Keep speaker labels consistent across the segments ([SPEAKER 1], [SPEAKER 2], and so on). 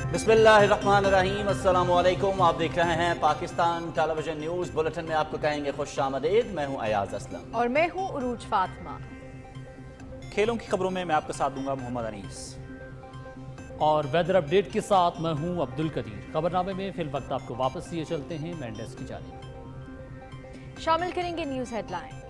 [SPEAKER 1] बिस्मिल्लाहिर्रहमानिर्रहीम, अस्सलाम वालेकुम। आप देख रहे हैं पाकिस्तान टेलीविजन न्यूज़ बुलेटिन में आपको कहेंगे खुश आमदीद। मैं हूं अयाज असलम
[SPEAKER 2] और मैं हूं उरूज फातिमा।
[SPEAKER 3] खेलों की खबरों में मैं आपका साथ दूंगा मोहम्मद अनीस
[SPEAKER 4] और वेदर अपडेट के साथ मैं हूं अब्दुल कदीर। खबरनामे में फिल वक्त आपको वापस लिए चलते हैं मेंडेस की जानिब।
[SPEAKER 2] शामिल करेंगे न्यूज़ हेडलाइंस।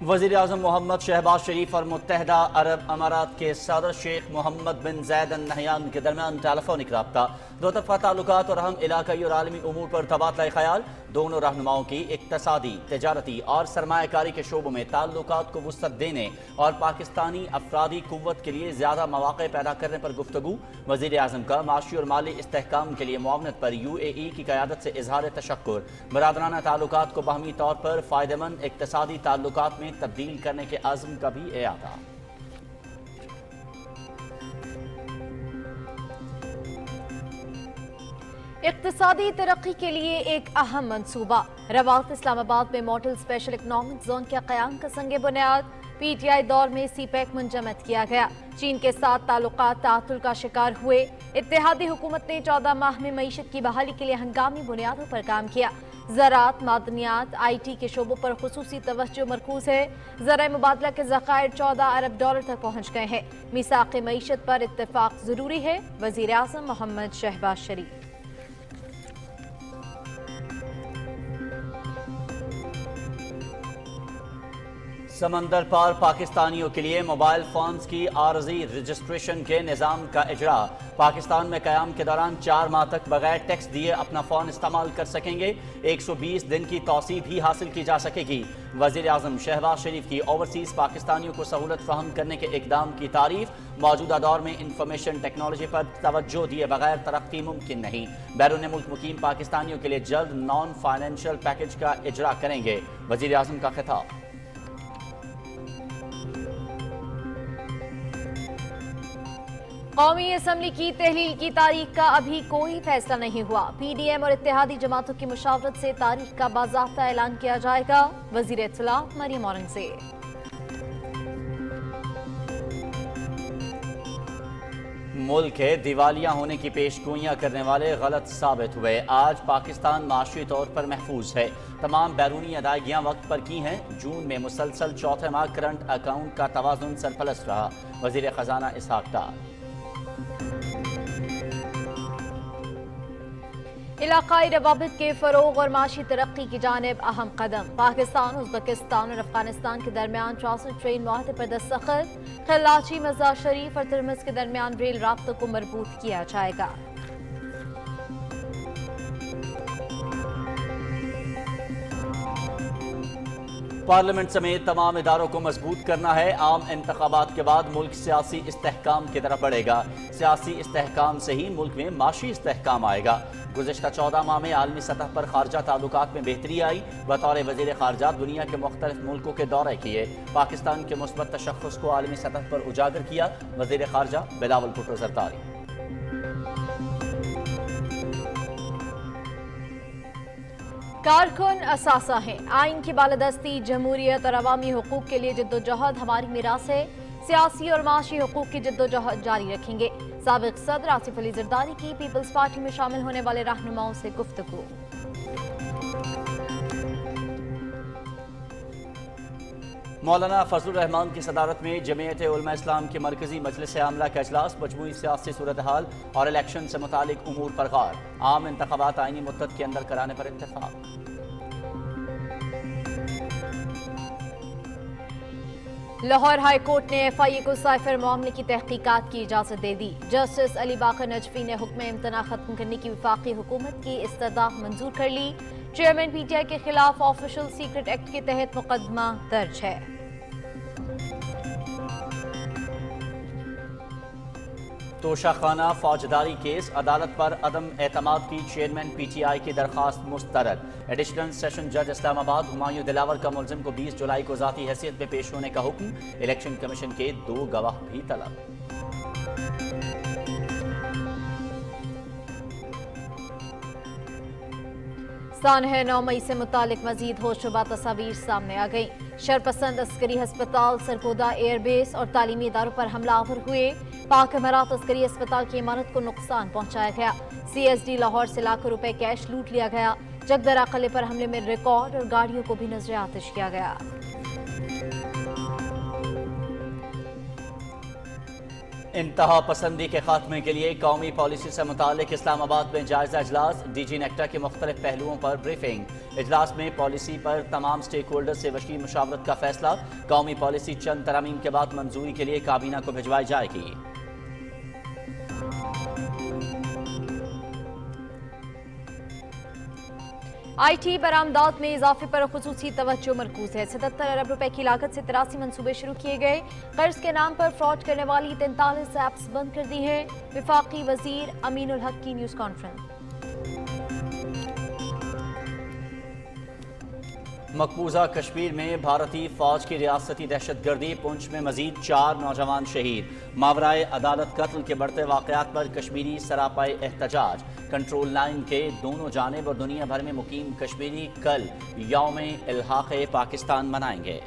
[SPEAKER 1] वज़ीर आज़म मोहम्मद शहबाज शरीफ और मुत्तहदा अरब अमारात के सदर शेख मोहम्मद बिन ज़ैद अल नहयान के दरमियान टेलीफोनिक रब्ता, दो तरफ़ा ताल्लुकात और अहम इलाक़ाई और आलमी उमूर पर तबादला ख़याल। दोनों रहनुमाओं की इक़्तिसादी, तिजारती और सरमायाकारी के शोबों में ताल्लुकात को वुसअत देने और पाकिस्तानी अफरादी क़ुव्वत के लिए ज़्यादा मौक़े पैदा करने पर गुफ्तगू। वज़ीर आज़म का माशी और माली इस्तेहकाम के लिए मुआवनत पर UAE की क़यादत से इज़हार तशक्कुर। बरादराना ताल्लुकात को बाहमी तौर पर फ़ायदेमंद इक़्तिसादी ताल्लुकात में तब्दील करने के आज़म का भी इरादा।
[SPEAKER 2] इक़्तिसादी तरक्की के लिए एक अहम मंसूबा। रवात इस्लामाबाद में मॉडल स्पेशल इकनॉमिक जोन के क़याम का संगे बुनियाद। PTI दौर में CPEC मुंजमद किया गया। चीन के साथ ताल्लुकात तातुल का शिकार हुए। इत्तेहादी हुकूमत ने 14 माह में मईशत की बहाली के लिए हंगामी बुनियादों पर काम किया। ज़राअत, मादनियात, IT के शोबों पर खुसूसी तवज्जो मरकूज है। ज़राए मुबादला के ज़खायर $14 अरब तक पहुँच गए हैं। मीसाक़ मईशत पर इत्तेफाक ज़रूरी है। वज़ीर आज़म मोहम्मद शहबाज शरीफ।
[SPEAKER 1] समंदर पार पाकिस्तानियों के लिए मोबाइल फ़ोन्स की आरज़ी रजिस्ट्रेशन के निज़ाम का इजरा। पाकिस्तान में क़याम के दौरान 4 माह तक बगैर टैक्स दिए अपना फ़ोन इस्तेमाल कर सकेंगे। 120 दिन की तौसीब भी हासिल की जा सकेगी। वज़ीर आज़म शहबाज शरीफ की ओवरसीज़ पाकिस्तानियों को सहूलत फराहम करने के इक़दाम की तारीफ। मौजूदा दौर में इंफॉर्मेशन टेक्नोलॉजी पर तवज्जो दिए बगैर तरक्की मुमकिन नहीं। बैरून मुल्क मुकीम पाकिस्तानियों के लिए जल्द नॉन फाइनेंशियल पैकेज का इजरा करेंगे। वज़ीर आज़म का खिताब।
[SPEAKER 2] कौमी असम्बली की तहलील की तारीख का अभी कोई फैसला नहीं हुआ। PDM और इत्तेहादी जमातों की मुशावरत से तारीख का बाज़ाब्ता ऐलान किया जाएगा। वज़ीर इत्तलात मरियम औरंगज़ेब।
[SPEAKER 1] मुल्क के दिवालिया होने की पेशगोइयां करने वाले गलत साबित हुए। आज पाकिस्तान माशी तौर पर महफूज है। तमाम बैरूनी अदायगियां वक्त पर की हैं। जून में मुसलसल चौथे माह करंट अकाउंट का तवाज़ुन सरप्लस रहा। वज़ीर ख़जाना इसहाक़ डार।
[SPEAKER 2] इलाकाई रवाबित के फरोग और माशी तरक्की की जानिब अहम कदम। पाकिस्तान, उज़्बेकिस्तान और अफगानिस्तान के दरमियान 64 ट्रेन मुआहदे पर दस्तखत। खलाची, मज़ार शरीफ और तिरमिज़ के दरमियान रेल राब्तों को मरबूत किया जाएगा।
[SPEAKER 1] पार्लियामेंट समेत तमाम इदारों को मजबूत करना है। आम इंतखाबात के बाद मुल्क सियासी इस्तेहकाम की तरफ बढ़ेगा। सियासी इस्तेहकाम से ही मुल्क में माशी इस्तेहकाम आएगा। गुज़िश्ता 14 माह में आलमी सतह पर खारजा ताल्लुकात में बेहतरी आई। बतौर वज़ीर ख़ारजा दुनिया के मुख्तलिफ मुल्कों के दौरे किए। पाकिस्तान के मुस्बत तशख़्ख़ुस को आलमी सतह पर उजागर किया। वज़ीर ख़ारजा बिलावल भुट्टो ज़रदारी।
[SPEAKER 2] कारकुन असासा हैं। आइन की बालादस्ती, जमहूरियत और अवामी हुकूक के लिए जद्दोजहद हमारी मीरास है। सियासी और माशी हुकूक की जद्दोजहद जारी रखेंगे। साबिक़ सदर आसिफ अली ज़रदारी की पीपल्स पार्टी में शामिल होने वाले रहनुमाओं से गुफ्तगू।
[SPEAKER 1] मौलाना फजलुर रहमान की सदारत में जमीयत उलमा इस्लाम की मरकजी मजलिस आमला का इजलास। मजमूई सियासी सूरत हाल और इलेक्शन से मुतालिक उमूर पर गौर। आम इंतखाबात आईनी मुद्दत के अंदर कराने पर इत्तेफाक।
[SPEAKER 2] लाहौर हाई कोर्ट ने FIA को साइफर मामले की तहकीकात की इजाजत दे दी। जस्टिस अली बाकर नजफी ने हुक्म इम्तना खत्म करने की वफाकी हुकूमत की इस्तदाह मंजूर कर ली। चेयरमैन PTI के खिलाफ ऑफिशियल सीक्रेट एक्ट के तहत मुकदमा दर्ज है।
[SPEAKER 1] तोशाखाना फौजदारी केस, अदालत पर अदम एतमाद की चेयरमैन PTI की दरखास्त मुस्तरद। एडिशनल सेशन जज इस्लामाबाद हुमायूं दिलावर का मुलजिम को 20 जुलाई को ज़ाती हैसियत में पेश होने का हुक्म। इलेक्शन कमीशन के 2 गवाह भी तलब।
[SPEAKER 2] सानह 9 मई से मुतालिक मजीद होशरुबा तस्वीर सामने आ गई। शरपसंद अस्करी हस्पताल, सरगोदा एयरबेस और तालीमी इदारों पर हमलावर हुए। पाक अमारात अस्करी अस्पताल की इमारत को नुकसान पहुंचाया गया। CSD लाहौर से लाखों रुपए कैश लूट लिया गया। जगदरा किले पर हमले में रिकॉर्ड और गाड़ियों को भी नजर आतिश किया गया।
[SPEAKER 1] इंतहा पसंदी के खात्मे के लिए कौमी पॉलिसी से मुतालिक इस्लामाबाद में जायजा इजलास, DG नेक्टा के मुख्तलिफ पहलुओं पर ब्रीफिंग। इजलास में पॉलिसी पर तमाम स्टेक होल्डर से वसी मुशावरत का फैसला। कौमी पॉलिसी चंद तरामीम के बाद मंजूरी के लिए काबीना को भिजवाई जाएगी।
[SPEAKER 2] IT बरामदात में इजाफे पर खुसूसी तवज्जो मरकूज है। 77 अरब रुपए की लागत से 83 मंसूबे शुरू किए गए। कर्ज के नाम पर फ्रॉड करने वाली 43 ऐप्स बंद कर दी है। विफाकी वजीर अमीनुल हक की न्यूज कॉन्फ्रेंस।
[SPEAKER 1] मकबूजा कश्मीर में भारतीय फौज की रियासती दहशतगर्दी, पुंछ में मजीद 4 नौजवान शहीद। मावराए अदालत कत्ल के बढ़ते वाकयात पर कश्मीरी सरापाए एहतजाज। कंट्रोल लाइन के दोनों जानिब और दुनिया भर में मुकीम कश्मीरी कल यौम इल्हाक़े पाकिस्तान मनाएंगे।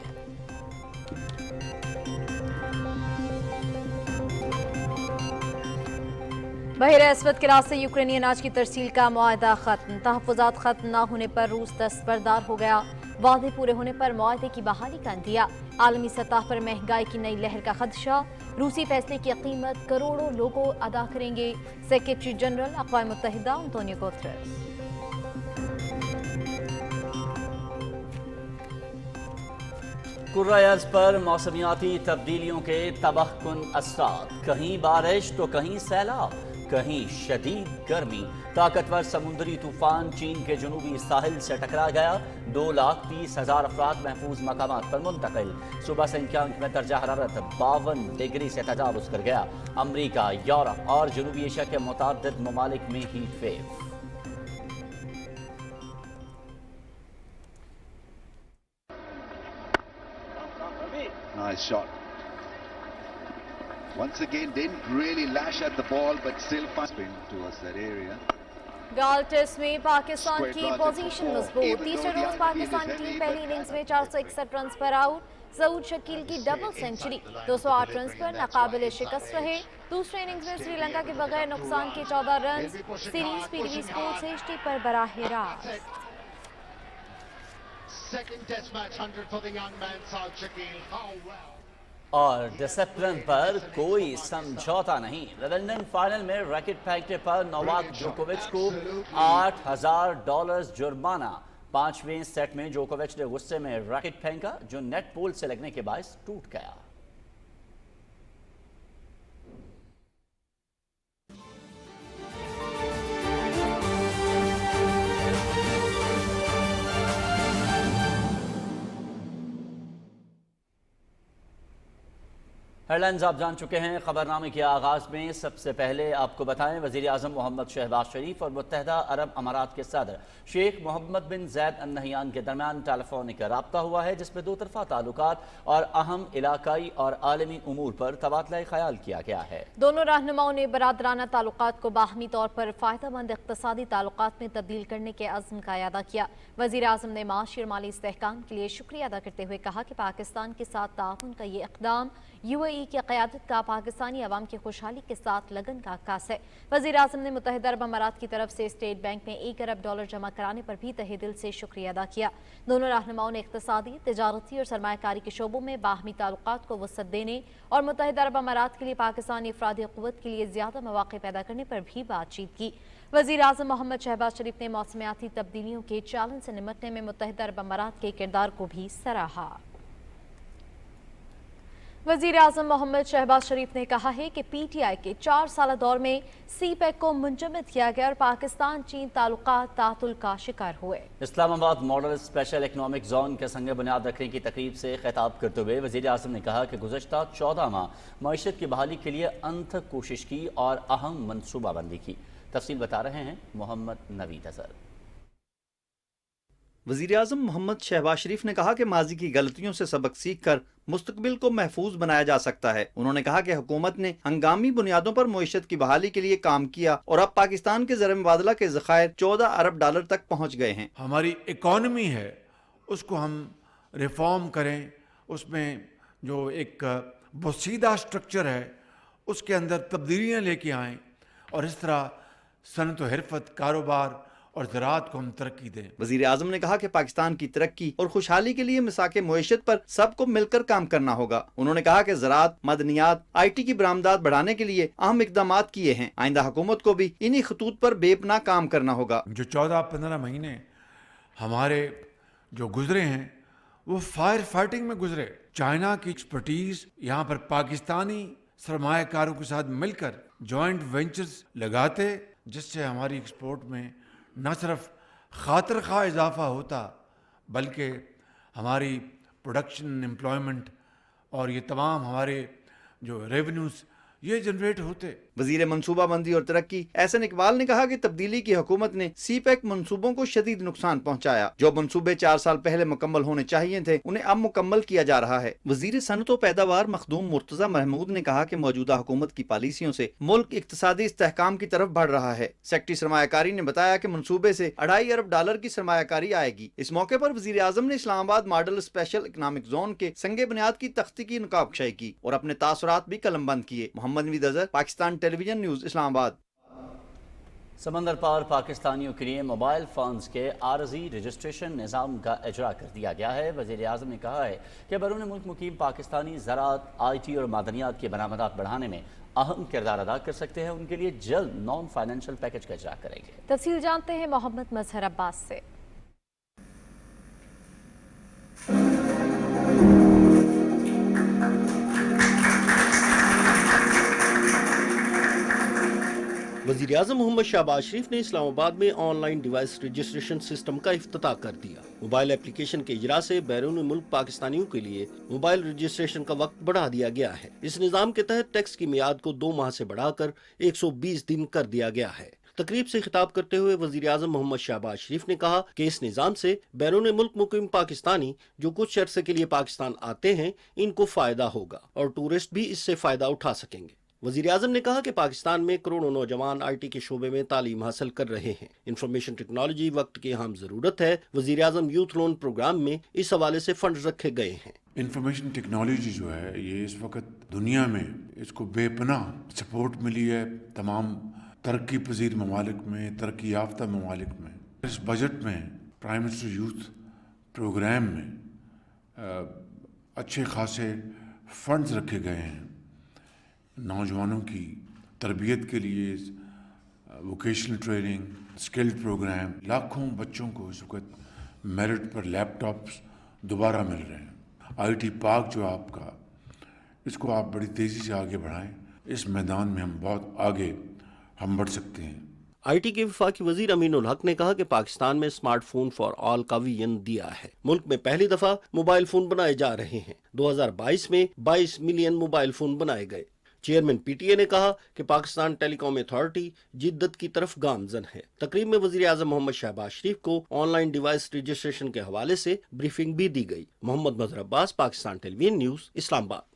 [SPEAKER 2] बहिर अस्वद के रास्ते यूक्रेनी अनाज की तरसील का मुआहदा खत्म। तहफ़्फ़ुज़ात खत्म न होने पर रूस दस्तबरदार हो गया। वादे पूरे होने पर मुआहदे की बहाली का दिया। आलमी सतह पर महंगाई की नई लहर का खदशा। रूसी फैसले की कीमत करोड़ों लोगों अदा करेंगे। सेक्रेटरी जनरल अक़वाम मुत्तहिदा अंतोनियो गुतेरेस।
[SPEAKER 1] कुर्रायज़ पर मौसमियाती तब्दीलियों के तबाहकुन असरात। कहीं बारिश तो कहीं सैलाब, कहीं शदीद गर्मी। ताकतवर समुद्री तूफान चीन के जनूबी साहिल से टकरा गया। 2,30,000 अफराद महफूज मकामात पर मुंतकिल। सुबह संख्यांक में दर्जा हरारत 52 डिग्री से तजावुज कर गया। अमरीका, यूरोप और जनूबी एशिया के मुताद्दिद ममालिक में heat wave.
[SPEAKER 5] Nice shot. Once again, didn't really lash at the ball, but still spin towards that area.
[SPEAKER 2] गाल टेस्ट में पाकिस्तान
[SPEAKER 5] Square
[SPEAKER 2] की
[SPEAKER 5] drive
[SPEAKER 2] पोजीशन
[SPEAKER 5] to
[SPEAKER 2] मजबूत।
[SPEAKER 5] even
[SPEAKER 2] तीसरे
[SPEAKER 5] though the
[SPEAKER 2] रोज Pakistan
[SPEAKER 5] outfield is
[SPEAKER 2] team
[SPEAKER 5] heavy,
[SPEAKER 2] पहली
[SPEAKER 5] but
[SPEAKER 2] इनिंग्स में 461 run पर out. Saud Shakeel की डबल सेंचुरी 208 रन पर नाकाबिल शिकस्त रहे। दूसरे इनिंग्स में श्रीलंका के बगैर नुकसान के 14 run. Series PTV sports HD पर बराह रास्त।
[SPEAKER 6] Second test match 100 for the young man Saud Shakil. How well.
[SPEAKER 1] और डिसिप्लिन पर कोई समझौता नहीं। विंबलडन फाइनल में रैकेट फेंकने पर नोवाक जोकोविच को $8,000 जुर्माना। 5वें सेट में जोकोविच ने गुस्से में रैकेट फेंका जो नेट पोल से लगने के बायस टूट गया। हेडलाइंस आप जान चुके हैं। खबरनामे के आगाज में सबसे पहले आपको बताएं, वजीर आजम मोहम्मद शहबाज शरीफ और मुत्तहदा अरब अमारात के सदर शेख मोहम्मद बिन जैद अल नहयान के दरमियान टेलीफोनिक रब्ता हुआ है, जिसमें दो तरफा ताल्लुकात और अहम इलाकाई और आलमी उमूर पर तबादला ख्याल किया गया है।
[SPEAKER 2] दोनों रहनुमाओं ने बरादराना ताल्लुकात को बाहमी तौर पर फायदेमंद इक़्तिसादी ताल्लुकात में तब्दील करने के अज़्म का इयादा किया। वज़ीर आज़म ने माशी और माली इस्तेहकाम के लिए शुक्रिया अदा करते हुए कहा कि पाकिस्तान के साथ ताउन का ये इक़दाम UAE की क़यादत का पाकिस्तानी अवाम की खुशहाली के साथ लगन का अक्कास है। वज़ीर आज़म ने मुत्तहिदा अरब अमारात की तरफ से स्टेट बैंक में $1 अरब जमा कराने पर भी तहे दिल से शुक्रिया अदा किया। दोनों रहनुमाओं ने इक़्तिसादी, तिजारती और सरमायाकारी के शोबों में बाहमी ताल्लुकात को वसअत देने और मुत्तहिदा अरब अमारात के लिए पाकिस्तानी अफरादी क़ुव्वत के लिए ज़्यादा मौक़े पैदा करने पर भी बातचीत की। वज़ीर आज़म मोहम्मद शहबाज शरीफ ने मौसमियाती तब्दीलियों के चैलेंज से निपटने में मुत्तहिदा अरब अमारात के किरदार को भी सराहा। वज़ीर आज़म मोहम्मद शहबाज शरीफ ने कहा है कि PTI के 4 साल दौर में CPEC को मुंजमद किया गया और पाकिस्तान चीन ताल्लुकात तातुल का शिकार हुए।
[SPEAKER 1] Islamabad model special economic zone के संग बुनियाद रखने की तकरीब से खिताब करते हुए वज़ीर आज़म ने कहा कि गुज़श्ता 14 माह मईशत की बहाली के लिए अनथक कोशिश की और अहम मनसूबाबंदी की। तफसील बता रहे हैं मोहम्मद नवीद अज़हर।
[SPEAKER 7] वज़ीर आज़म मोहम्मद शहबाज शरीफ ने कहा कि माजी की गलतियों से सबक सीख कर मुस्तकबिल को महफूज बनाया जा सकता है। उन्होंने कहा कि हुकूमत ने हंगामी बुनियादों पर मईशत की बहाली के लिए काम किया और अब पाकिस्तान के ज़र मुबादला के ज़खायर $14 अरब तक पहुँच गए हैं।
[SPEAKER 8] हमारी इकॉनमी है उसको हम रिफॉर्म करें, उसमें जो एक बोसीदा स्ट्रक्चर है उसके अंदर तब्दीलियाँ लेके आएँ और इस तरह सनत व हिरफत, कारोबार और ज़राअत को हम तरक्की दें।
[SPEAKER 7] वज़ीर आज़म ने कहा कि पाकिस्तान की तरक्की और खुशहाली के लिए मिसाक मईशत पर सबको मिलकर काम करना होगा। उन्होंने कहा कि ज़राअत, मदनियात, IT की बरामदात बढ़ाने के लिए अहम इकदाम किए हैं। आइंदा हुकूमत को भी इन्हीं खतूत पर बेपनाह काम करना होगा।
[SPEAKER 8] जो 14-15 महीने हमारे जो गुजरे हैं वो फायर फाइटिंग में गुजरे। चाइना की एक्सपर्टीज यहाँ पर पाकिस्तानी सरमायाकारों के साथ मिलकर जॉइंट वेंचर्स लगाते, जिससे हमारी एक्सपोर्ट में न सिर्फ खातिर खा इजाफा होता बल्कि हमारी प्रोडक्शन, एम्प्लॉयमेंट और ये तमाम हमारे जो रेवेन्यूज ये जनरेट होते।
[SPEAKER 7] वजीर मनसूबाबंदी और तरक्की एहसन इकबाल ने कहा कि तब्दीली की हुकूमत ने CPEC मनसूबों को शदीद नुकसान पहुंचाया। जो मनसूबे 4 साल पहले मुकम्मल होने चाहिए थे उन्हें अब मुकम्मल किया जा रहा है। वजीर सनत व पैदावार मखदूम मुर्तजा महमूद ने कहा कि मौजूदा हुकूमत की पॉलिसियों से मुल्क इक्तसादी इस्तेहकाम की तरफ बढ़ रहा है। सेक्रेटरी सरमायाकारी ने बताया कि मनसूबे से $2.5 अरब की सरमायाकारी आएगी। इस मौके पर वजीर आजम ने Islamabad model special economic zone के संगे बुनियाद की तख्ती की नकाबकशाई की और अपने तासुरात भी कलमबंद किए। Mohammad Naveed Azhar, Pakistan television news, Islamabad.
[SPEAKER 1] समंदर पार पाकिस्तानियों के लिए मोबाइल फ़ोन्स के आरजी रजिस्ट्रेशन निज़ाम का इजरा कर दिया गया है। वज़ीर आज़म ने कहा है कि बैरून मुल्क मुकीम पाकिस्तानी ज़राअत, IT और मादनियात की बरामदात बढ़ाने में अहम किरदार अदा कर सकते हैं। उनके लिए जल्द नॉन फाइनेंशियल पैकेज का इजरा करेंगे।
[SPEAKER 2] तफसील जानते हैं मोहम्मद मजहर अब्बास से।
[SPEAKER 9] वज़ीर आज़म मोहम्मद शहबाज शरीफ ने इस्लामाबाद में ऑनलाइन डिवाइस रजिस्ट्रेशन सिस्टम का इफ्तिताह कर दिया। मोबाइल एप्लीकेशन के इजरा से बैरून मुल्क पाकिस्तानियों के लिए मोबाइल रजिस्ट्रेशन का वक्त बढ़ा दिया गया है। इस निज़ाम के तहत टैक्स की मियाद को 2 माह से बढ़ाकर 120 दिन कर दिया गया है। तकरीब से खिताब करते हुए वज़ीर आज़म मोहम्मद शहबाज शरीफ ने कहा कि इस निज़ाम से बैरून मुल्क मुकीम पाकिस्तानी जो कुछ अरसे के लिए पाकिस्तान आते हैं इनको फ़ायदा होगा और टूरिस्ट भी इससे फ़ायदा उठा सकेंगे। वज़ीर आज़म ने कहा कि पाकिस्तान में करोड़ों नौजवान IT के शोबे में तालीम हासिल कर रहे हैं। इंफॉर्मेशन टेक्नोलॉजी वक्त की अहम ज़रूरत है। वज़ीर आज़म यूथ लोन प्रोग्राम में इस हवाले से फंड रखे गए हैं।
[SPEAKER 8] इंफॉर्मेशन टेक्नोलॉजी जो है ये इस वक्त दुनिया में इसको बेपनाह सपोर्ट मिली है तमाम तरक्की पजीर ममालिक में, तरक्की याफ्ता ममालिक में। इस बजट में प्राइम मिनिस्टर यूथ प्रोग्राम में अच्छे खासे फंड्स रखे गए हैं नौजवानों की तरबियत के लिए, वोकेशनल ट्रेनिंग, स्किल्ड प्रोग्राम। लाखों बच्चों को इस वक्त मेरिट पर लैपटॉप्स दोबारा मिल रहे हैं। IT पार्क जो आपका, इसको आप बड़ी तेज़ी से आगे बढ़ाएं। इस मैदान में हम बहुत आगे हम बढ़ सकते हैं।
[SPEAKER 9] IT के वफाकी वजीर अमीनुल हक ने कहा कि पाकिस्तान में स्मार्टफोन फॉर ऑल का विजन दिया है। मुल्क में पहली दफा मोबाइल फोन बनाए जा रहे हैं। 2022 में 22 मिलियन मोबाइल फोन बनाए गए। चेयरमैन PTA ने कहा कि पाकिस्तान टेलीकॉम अथॉरिटी जिद्दत की तरफ गामजन है। तकरीब में वज़ीर आज़म मोहम्मद शहबाज शरीफ को ऑनलाइन डिवाइस रजिस्ट्रेशन के हवाले से ब्रीफिंग भी दी गई। मोहम्मद मजहर अब्बास, पाकिस्तान टेलीविजन न्यूज़, इस्लामाबाद।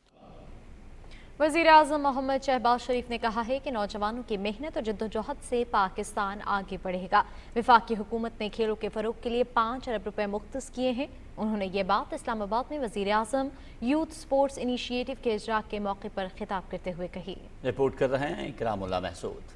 [SPEAKER 2] वज़ीर आज़म मोहम्मद शहबाज शरीफ ने कहा है कि नौजवानों की मेहनत और जद्दोजहद से पाकिस्तान आगे बढ़ेगा। वफाकी हुकूमत ने खेलों के फ़रोग के लिए 5 अरब रुपए मुख्तस किए हैं। उन्होंने ये बात इस्लामाबाद में वज़ीर आज़म यूथ स्पोर्ट्स इनिशिएटिव के इजरा के मौके पर खिताब करते हुए कही।
[SPEAKER 1] रिपोर्ट कर रहे हैं इकरामुल्लाह महसूद।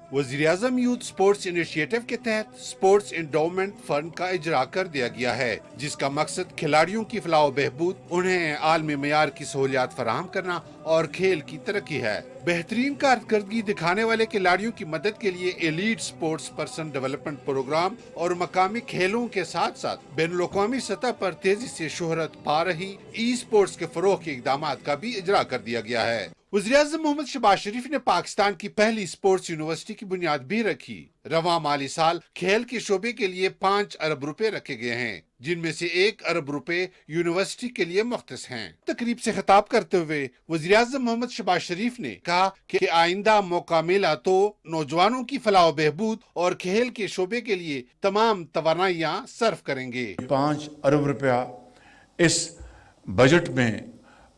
[SPEAKER 10] वज़ीर आज़म यूथ स्पोर्ट्स इनिशिएटिव के तहत स्पोर्ट्स इंडोमेंट फंड का इजरा कर दिया गया है, जिसका मकसद खिलाड़ियों की फलाह बेहबूद, उन्हें आलमी मेयार की सहूलियात फराहम करना और खेल की तरक्की है। बेहतरीन कारकर्दगी दिखाने वाले खिलाड़ियों की मदद के लिए elite sports person development programme और मकामी खेलों के साथ साथ बैनुल-अक़वामी सतह पर तेजी से शोहरत पा रही ई-स्पोर्ट्स के फरोग के इक़दाम का भी इजरा कर दिया गया है। वज़ीर आज़म मोहम्मद शहबाज शरीफ ने पाकिस्तान की पहली स्पोर्ट्स यूनिवर्सिटी की बुनियाद भी रखी। रवां माली साल खेल के शोबे के लिए 5 अरब रुपए रखे गए हैं, जिनमें से 1 अरब रुपए यूनिवर्सिटी के लिए मुख्तस हैं। तकरीब से खिताब करते हुए वज़ीर आज़म मोहम्मद शहबाज शरीफ ने कहा कि आइंदा मौका मिला तो नौजवानों की फलाह बहबूद और खेल के शोबे के लिए तमाम तवानाइयाँ सर्फ करेंगे।
[SPEAKER 8] 5 अरब रुपया इस बजट में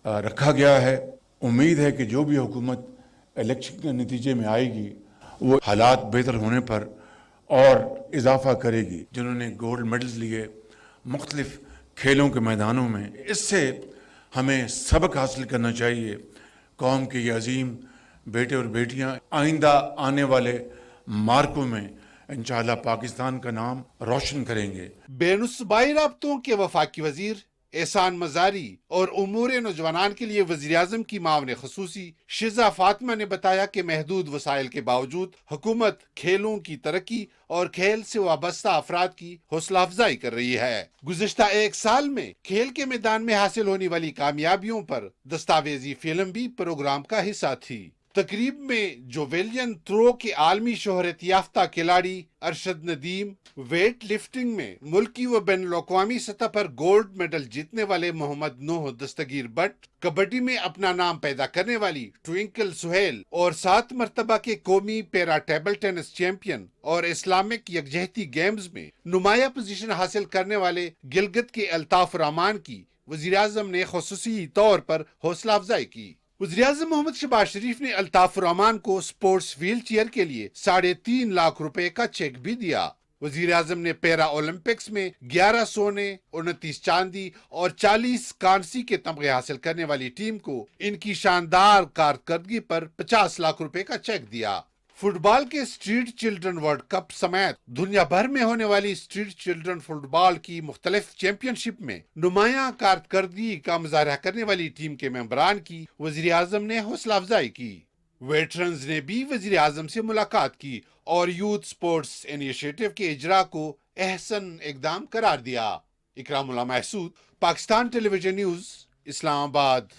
[SPEAKER 8] रखा गया है। उम्मीद है कि जो भी हुकूमत इलेक्शन के नतीजे में आएगी वो हालात बेहतर होने पर और इजाफा करेगी। जिन्होंने गोल्ड मेडल्स लिए मुख्तलिफ खेलों के मैदानों में, इससे हमें सबक हासिल करना चाहिए। कौम के ये अजीम बेटे और बेटियां आइंदा आने वाले मार्कों में इंशाअल्लाह पाकिस्तान का नाम रोशन करेंगे।
[SPEAKER 10] बेनुस्बाई राब्तों के वफाकी वजीर एहसान मजारी और उमूर नौजवान के लिए वज़ीर आज़म की मावन खसूसी शिजा फातिमा ने बताया कि महदूद वसाइल के बावजूद हुकूमत खेलों की तरक्की और खेल से वाबस्ता अफराद की हौसला अफजाई कर रही है। गुज़िश्ता एक साल में खेल के मैदान में हासिल होने वाली कामयाबियों पर दस्तावेजी फिल्म भी प्रोग्राम का हिस्सा थी। तकरीब में जोवेलियन थ्रो के आलमी शोहरत याफ्ता खिलाड़ी अरशद नदीम, वेट लिफ्टिंग में मुल्की व बैनुल अक़वामी सतह पर गोल्ड मेडल जीतने वाले मोहम्मद नूह दस्तगीर बट, कबड्डी में अपना नाम पैदा करने वाली ट्विंकल सुहेल और 7 मरतबा के कौमी पैरा टेबल टेनिस चैंपियन और इस्लामिक यकजहती गेम्स में नुमाया पोजीशन हासिल करने वाले गिलगित के अल्ताफ रहमान की वज़ीर आज़म ने खुसूसी तौर पर हौसला अफजाई की। वज़ीर आज़म मोहम्मद शहबाज शरीफ ने अल्ताफ रहमान को स्पोर्ट्स व्हील चेयर के लिए 3.5 लाख रुपए का चेक भी दिया। वज़ीर आज़म ने पैरा ओलंपिक्स में 11 सोने, 29 चांदी और 40 कांसी के तमगे हासिल करने वाली टीम को इनकी शानदार कारकर्दगी पर 50 लाख रुपए का चेक दिया। फुटबॉल के स्ट्रीट चिल्ड्रन वर्ल्ड कप समेत दुनिया भर में होने वाली स्ट्रीट चिल्ड्रन फुटबॉल की मुख्तलिफ चैंपियनशिप में नुमाया कारकर्दगी का मुजाहरा करने वाली टीम के मेंबरान की वज़ीर आज़म ने हौसला अफजाई की। वेटरन्स ने भी वज़ीर आज़म से मुलाकात की और यूथ स्पोर्ट्स इनिशिएटिव के इजरा को अहसन इकदाम करार दिया। Ikramullah Mehsud, Pakistan television news, Islamabad.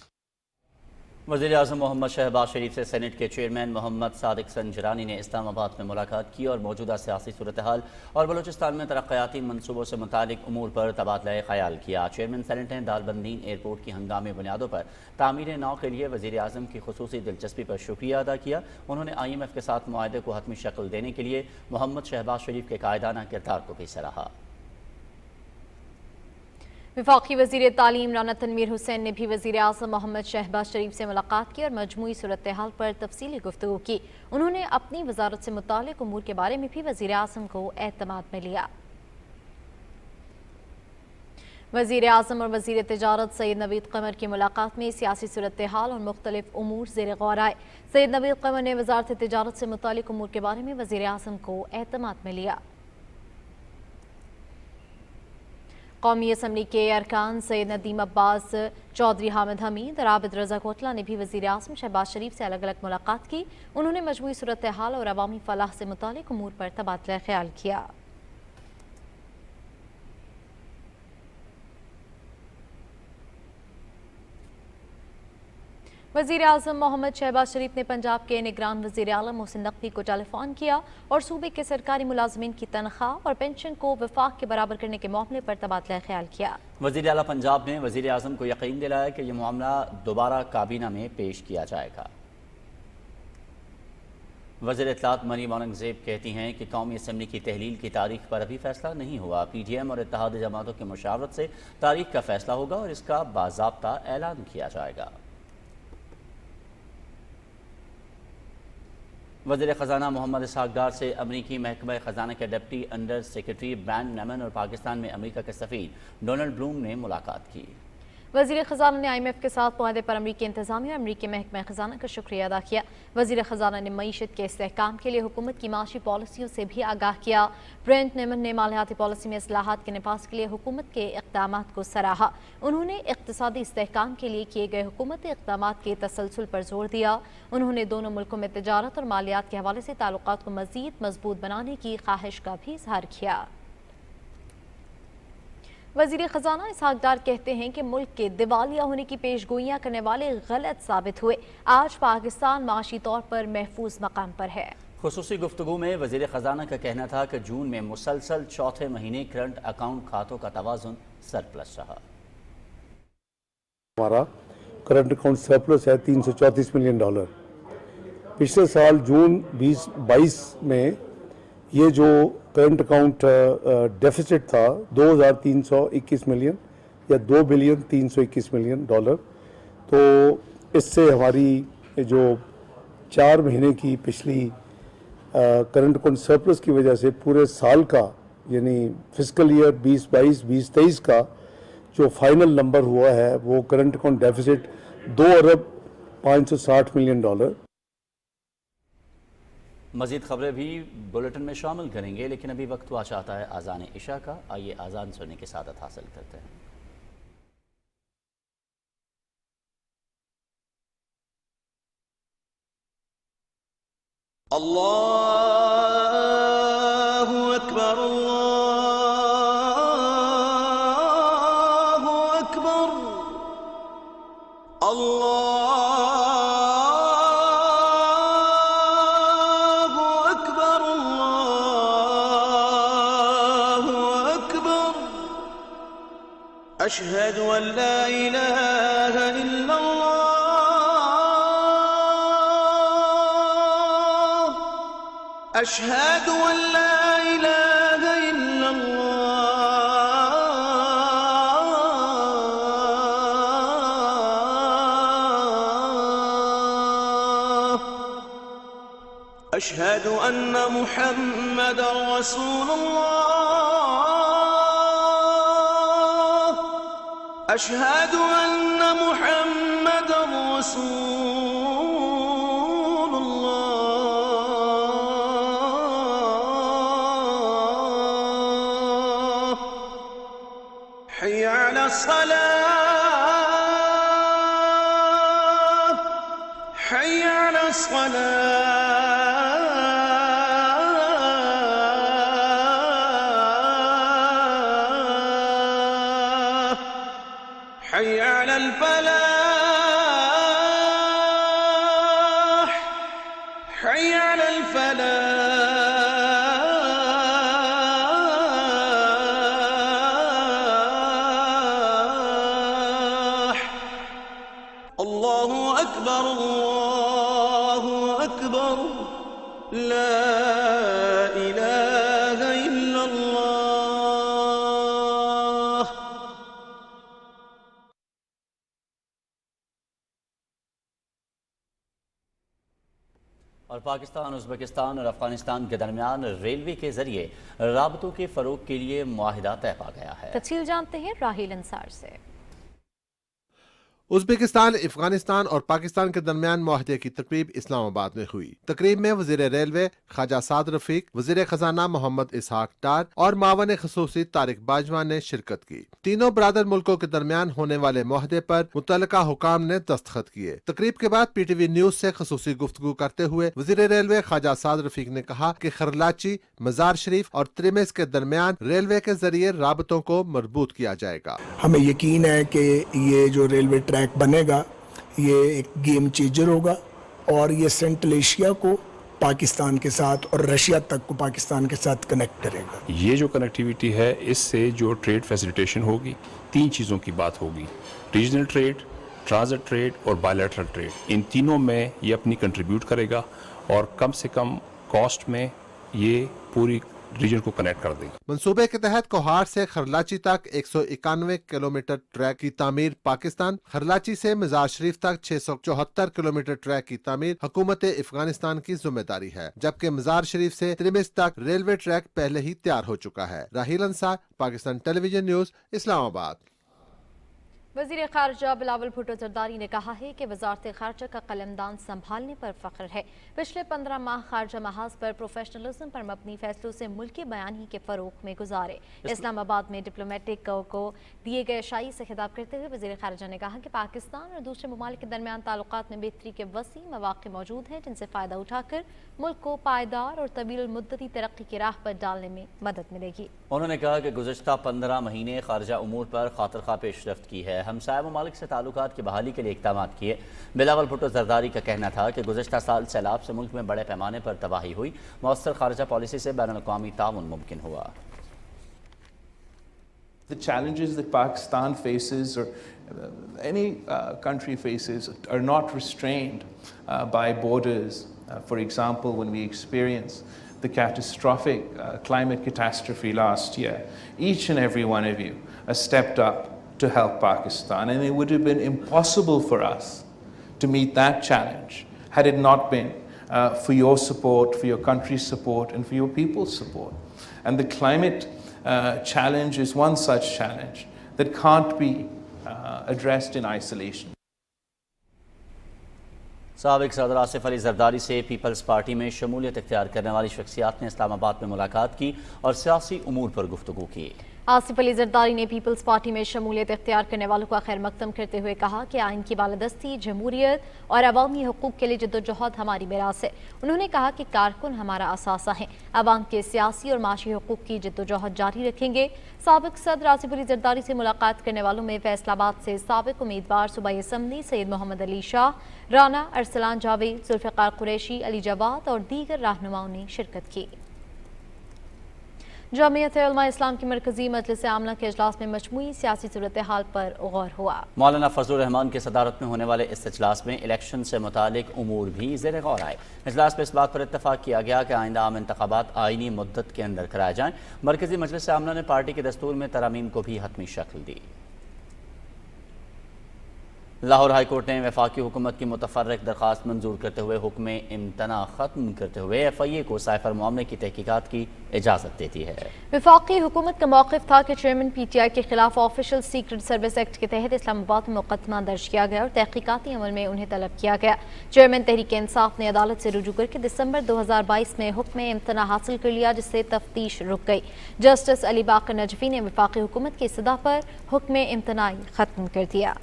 [SPEAKER 1] वज़ीर आज़म मोहम्मद शहबाज शरीफ से सेनेट के चेयरमैन मोहम्मद सादिक संजरानी ने इस्लामाबाद में मुलाकात की और मौजूदा सियासी सूरत हाल और बलूचिस्तान में तरक्याती मनसूबों से मुतालिक उमूर पर तबादला ख्याल किया। चेयरमैन सेनेट ने दालबंदीन एयरपोर्ट की हंगामी बुनियादों पर तामीर नौ के लिए वज़ीर आज़म की खुसूसी दिलचस्पी पर शुक्रिया अदा किया। उन्होंने IMF के साथ मुआहदे को हतमी शक्ल देने के लिए मोहम्मद शहबाज शरीफ के कायदाना किरदार को भी सराहा।
[SPEAKER 2] वफाकी वज़ीर तालीम राना तनवीर हुसैन ने भी वज़ीर आज़म मोहम्मद शहबाज शरीफ से मुलाकात की और मजमूई सूरत हाल पर तफसीली गुफ्तगू की। उन्होंने अपनी वजारत से मुताल्लिक़ उमूर के बारे में भी वज़ीर आज़म को एतमाद में लिया। वज़ीर आज़म और वज़ीर तिजारत सैयद नवीद क़मर की मुलाकात में सियासी सूरत हाल और मुख्तलिफ उमूर ज़ेर गौर आए। सैयद नवीद क़मर ने वजारत तिजारत से मुताल्लिक़ उमूर के बारे में वज़ीर आज़म को एतमाद में लिया। कौमी असम्बली के अरकान सैयद नदीम अब्बास, चौधरी हामिद हमीद और आबिद रज़ा कोटला ने भी वज़ीर आज़म शहबाज शरीफ से अलग अलग मुलाकात की। उन्होंने मजमूई सूरत हाल और अवामी फलाह से मुतालिक उमूर पर तबादला ख्याल किया। वज़ीर आज़म मोहम्मद शहबाज शरीफ ने पंजाब के निगरान वज़ीर आलम मोहसिन नकवी को टेलीफोन किया और सूबे के सरकारी मुलाजमीन की तनख्वाह और पेंशन को वफाक के बराबर करने के मामले पर तबादला ख्याल किया।
[SPEAKER 1] वज़ीर आला पंजाब ने वज़ीर आज़म को यकीन दिलाया कि यह मामला दोबारा काबीना में पेश किया जाएगा। वज़ीर इत्तलात मरीम औरंगज़ेब कहती हैं कि कौमी असम्बली की तहलील की तारीख पर अभी फैसला नहीं हुआ। PDM और इत्तेहाद जमातों की मुशावरत से तारीख का फैसला होगा और इसका बाज़ाब्ता ऐलान किया जाएगा। वज़ीर ख़जाना मोहम्मद इसहाक़ डार से अमरीकी महकमा ख़जाना के डिप्टी अंडर सेक्रेटरी ब्रैन नेमन और पाकिस्तान में अमरीका के सफ़ीर डोनाल्ड ब्लूम ने मुलाकात की।
[SPEAKER 2] वज़ीर ख़जाना ने IMF के साथ मुआहदे पर अमरीकी इंतज़ामिया और अमरीकी महकमा ख़जाना का शुक्रिया अदा किया। वज़ीर ख़जाना ने मईशत के इस्तेहकाम के लिए हुकूमत की माशी पॉलिसियों से भी आगाह किया। ब्रेंट नेमन ने मालियाती पॉलिसी में इस्लाहात के नफाज के लिए हुकूमत के इक़दामात को सराहा। उन्होंने इक़्तिसादी इस्तेहकाम के लिए किए गए हुकूमती इक़दामात के तसलसल पर जोर दिया। उन्होंने दोनों मुल्कों में तिजारत और मालियात के हवाले से ताल्लुकात को मज़ीद मजबूत बनाने की ख्वाहिश का भी इज़हार किया। वज़ीर ख़जाना इसहाक़ डार कहते हैं कि मुल्क के दिवालिया होने की पेशगोइयाँ करने वाले गलत साबित हुए। आज पाकिस्तान माशी तौर पर महफूज मकाम पर है।
[SPEAKER 1] खुसूसी गुफ्तगू में वज़ीर ख़जाना का कहना था कि जून में मुसलसल चौथे महीने करंट अकाउंट खातों का तवाज़ुन सरप्लस रहा।
[SPEAKER 11] हमारा करंट अकाउंट सरप्लस है $334 मिलियन। पिछले साल जून 2022 में ये जो करंट अकाउंट डेफिसिट था 2321 मिलियन, या $2,321,000,000। तो इससे हमारी जो 4 महीने की पिछली करंट अकाउंट सरप्लस की वजह से पूरे साल का यानी फिस्कल ईयर 2022 2023 का जो फाइनल नंबर हुआ है वो करंट अकाउंट डेफिसिट $2,560,000,000।
[SPEAKER 1] मज़ीद खबरें भी बुलेटिन में शामिल करेंगे, लेकिन अभी वक्त हुआ चाहता है आज़ान इशा का। आइए आज़ान सुनने की सादत हासिल करते हैं।
[SPEAKER 9] अल्लाहु अकबर अल्लाहु अकबर अल्लाहु अकबर अल्लाहु अकबर अशहदु अन ला इलाहा इल्लल्लाह أشهد أن لا إله إلا الله أشهد أن محمد رسول الله أشهد أن محمد رسول الله حي على الصلاة حي على الصلاة حي على الفلاح حي على الفلاح الله أكبر الله أكبر لا إله إلا الله
[SPEAKER 1] और पाकिस्तान, उज़्बेकिस्तान और अफगानिस्तान के दरमियान रेलवे के जरिए राबतों के फ़रोग के लिए मुआहिदा तय पा गया है।
[SPEAKER 2] तफसील जानते हैं राहिल अंसार से।
[SPEAKER 12] उज़्बेकिस्तान, अफगानिस्तान और पाकिस्तान के दरमियान मुआहदे की तकरीब इस्लामाबाद में हुई। तकरीब में वज़ीर रेलवे ख्वाजा साद रफीक, वज़ीर खजाना मोहम्मद इसहाक डार और मावन खसूसी तारिक बाजवा ने शिरकत की। तीनों बरादर मुल्कों के दरमियान होने वाले मुआहदे पर मुतल्लिका हुकाम ने दस्तखत किए। तकरीब के बाद PTV न्यूज से खसूसी गुफ्तगू करते हुए वज़ीर रेलवे ख्वाजा साद रफीक ने कहा कि खरलाची, मजार शरीफ और त्रिमिस के दरमियान रेलवे के जरिए राबतों को मजबूत किया जाएगा।
[SPEAKER 13] हमें यकीन है कि ये जो रेलवे ट्रैक बनेगा ये एक गेम चेंजर होगा और ये सेंट्रल एशिया को पाकिस्तान के साथ और रशिया तक को पाकिस्तान के साथ कनेक्ट करेगा।
[SPEAKER 14] ये जो कनेक्टिविटी है इससे जो ट्रेड फैसिलिटेशन होगी, 3 चीज़ों की बात होगी, रीजनल ट्रेड, ट्रांजिट ट्रेड और बायलैटरल ट्रेड। इन तीनों में ये अपनी कंट्रीब्यूट करेगा और कम से कम कॉस्ट में ये पूरी रीजन को कनेक्ट कर देगी।
[SPEAKER 12] मंसूबे के तहत कोहार से खरलाची तक 191 किलोमीटर ट्रैक की तामीर पाकिस्तान, खरलाची से मजार शरीफ तक 674 किलोमीटर ट्रैक की तामीर हुकूमत अफगानिस्तान की जिम्मेदारी है, जबकि मजार शरीफ से त्रिमिस तक रेलवे ट्रैक पहले ही तैयार हो चुका है। Rahil Ansar, Pakistan television news, Islamabad.
[SPEAKER 2] वज़ीर ख़ारजा बिलावल भुट्टो ज़रदारी ने कहा है कि वज़ारत ख़ारजा का कलमदान संभालने पर फ़ख्र है। पिछले 15 माह ख़ारजा महाज पर प्रोफेशनलिज्म पर मबनी फैसलों से मुल्की बयानी के फ़रोग में गुजारे। इस्लामाबाद में डिप्लोमेटिक को दिए गए शाही से खिताब करते हुए वज़ीर ख़ारजा ने कहा कि पाकिस्तान और दूसरे ममालिक के दरमियान ताल्लुकात में बेहतरी के वसी मौक़े मौजूद हैं, जिनसे फ़ायदा उठाकर मुल्क को पायदार और तवील मुद्दती तरक्की की राह पर डालने में मदद मिलेगी।
[SPEAKER 1] उन्होंने कहा कि गुज़श्ता 15 महीने ख़ारजा उमूर पर खातिर-ख़्वाह पेशरफ्त की है, हमसाया ममालिक से ताल्लुकात की बहाली के लिए इक़दाम किए। बिलावल भुट्टो ज़रदारी का कहना था कि गुज़श्ता साल सैलाब से मुल्क में बड़े पैमाने पर तबाही हुई, मौसर ख़ारजा पॉलिसी से बैनुल-अक़वामी ताउन मुमकिन हुआ।
[SPEAKER 15] The challenges that Pakistan faces or any country faces are not restrained by borders. For example, when we experienced the catastrophic climate catastrophe last year, each and every one of you has stepped up to help Pakistan, and it would have been impossible for us to meet that challenge had it not been for your support, for your country's support, and for your people's support. And the climate challenge is one such challenge that can't be addressed in isolation.
[SPEAKER 1] साबिक सदर आसिफ अली जरदारी से peoples party में शमूलियत इख्तियार करने वाली शख्सियात ने इस्लामाबाद में मुलाकात की और सियासी उमूर पर गुफ्तगू की।
[SPEAKER 2] आसिफ अली जरदारी ने पीपल्स पार्टी में शमूलियत इख्तियार करने वालों का खैर मकदम करते हुए कहा कि आइन की बालादस्ती, जमहूरियत और अवामी हकूक़ के लिए जद्दोजहद हमारी मिरास है। उन्होंने कहा कि कारकुन हमारा असासा है, अवाम के सियासी और माशी हकूक़ की जद्दोजहद जारी रखेंगे। साबिक सदर आसिफ अली जरदारी से मुलाकात करने वालों में फैसलाबाद से साबिक उम्मीदवार सूबाई असम्बली सैयद मोहम्मद अली शाह, राना अरसलान जावेद, जुल्फ़िकार कुरैशी, अली जवाद और दीगर रहनुमाओं ने शिरकत की। जमीयत उलमा इस्लाम की मरकजी मजलिस आमला के इजलास में मजमूई सियासी सूरत हाल पर गौर हुआ।
[SPEAKER 1] मौलाना फजलुर रहमान की सदारत में होने वाले इस इजलास में इलेक्शन से मुतालिक उमूर भी ज़ेर गौर आए। इजलास में इस बात पर इत्तफाक किया गया कि आइंदा आम इंतखाबात आइनी मुद्दत के अंदर कराए जाएँ। मरकजी मजलिस आमला ने पार्टी के दस्तूर में तरमीम को भी हतमी शक्ल दी। लाहौर हाई कोर्ट ने वफाकी हुकूमत की मुतफर्रिक दरख्वास्त मंजूर करते हुए हुक्म इम्तना ख़त्म करते हुए FIA को साइफर मामले की तहकीकात की इजाज़त दे दी है। वफाकी हुकूमत का मौक़िफ़ था कि चेयरमैन PTI के खिलाफ ऑफिशियल सीक्रेट सर्विस एक्ट के तहत इस्लामाबाद में मुकदमा दर्ज किया गया और तहकीकाती अमल में उन्हें तलब किया गया। चेयरमैन तहरीक इंसाफ ने अदालत से रुजू करके दिसंबर 2022 में हुक्म इम्तना हासिल कर लिया, जिससे तफ्तीश रुक गई। जस्टिस अली बाकर नजफी ने वफाकी हुकूमत की सदा पर हुक्म इम्तनाई ख़त्म कर दिया।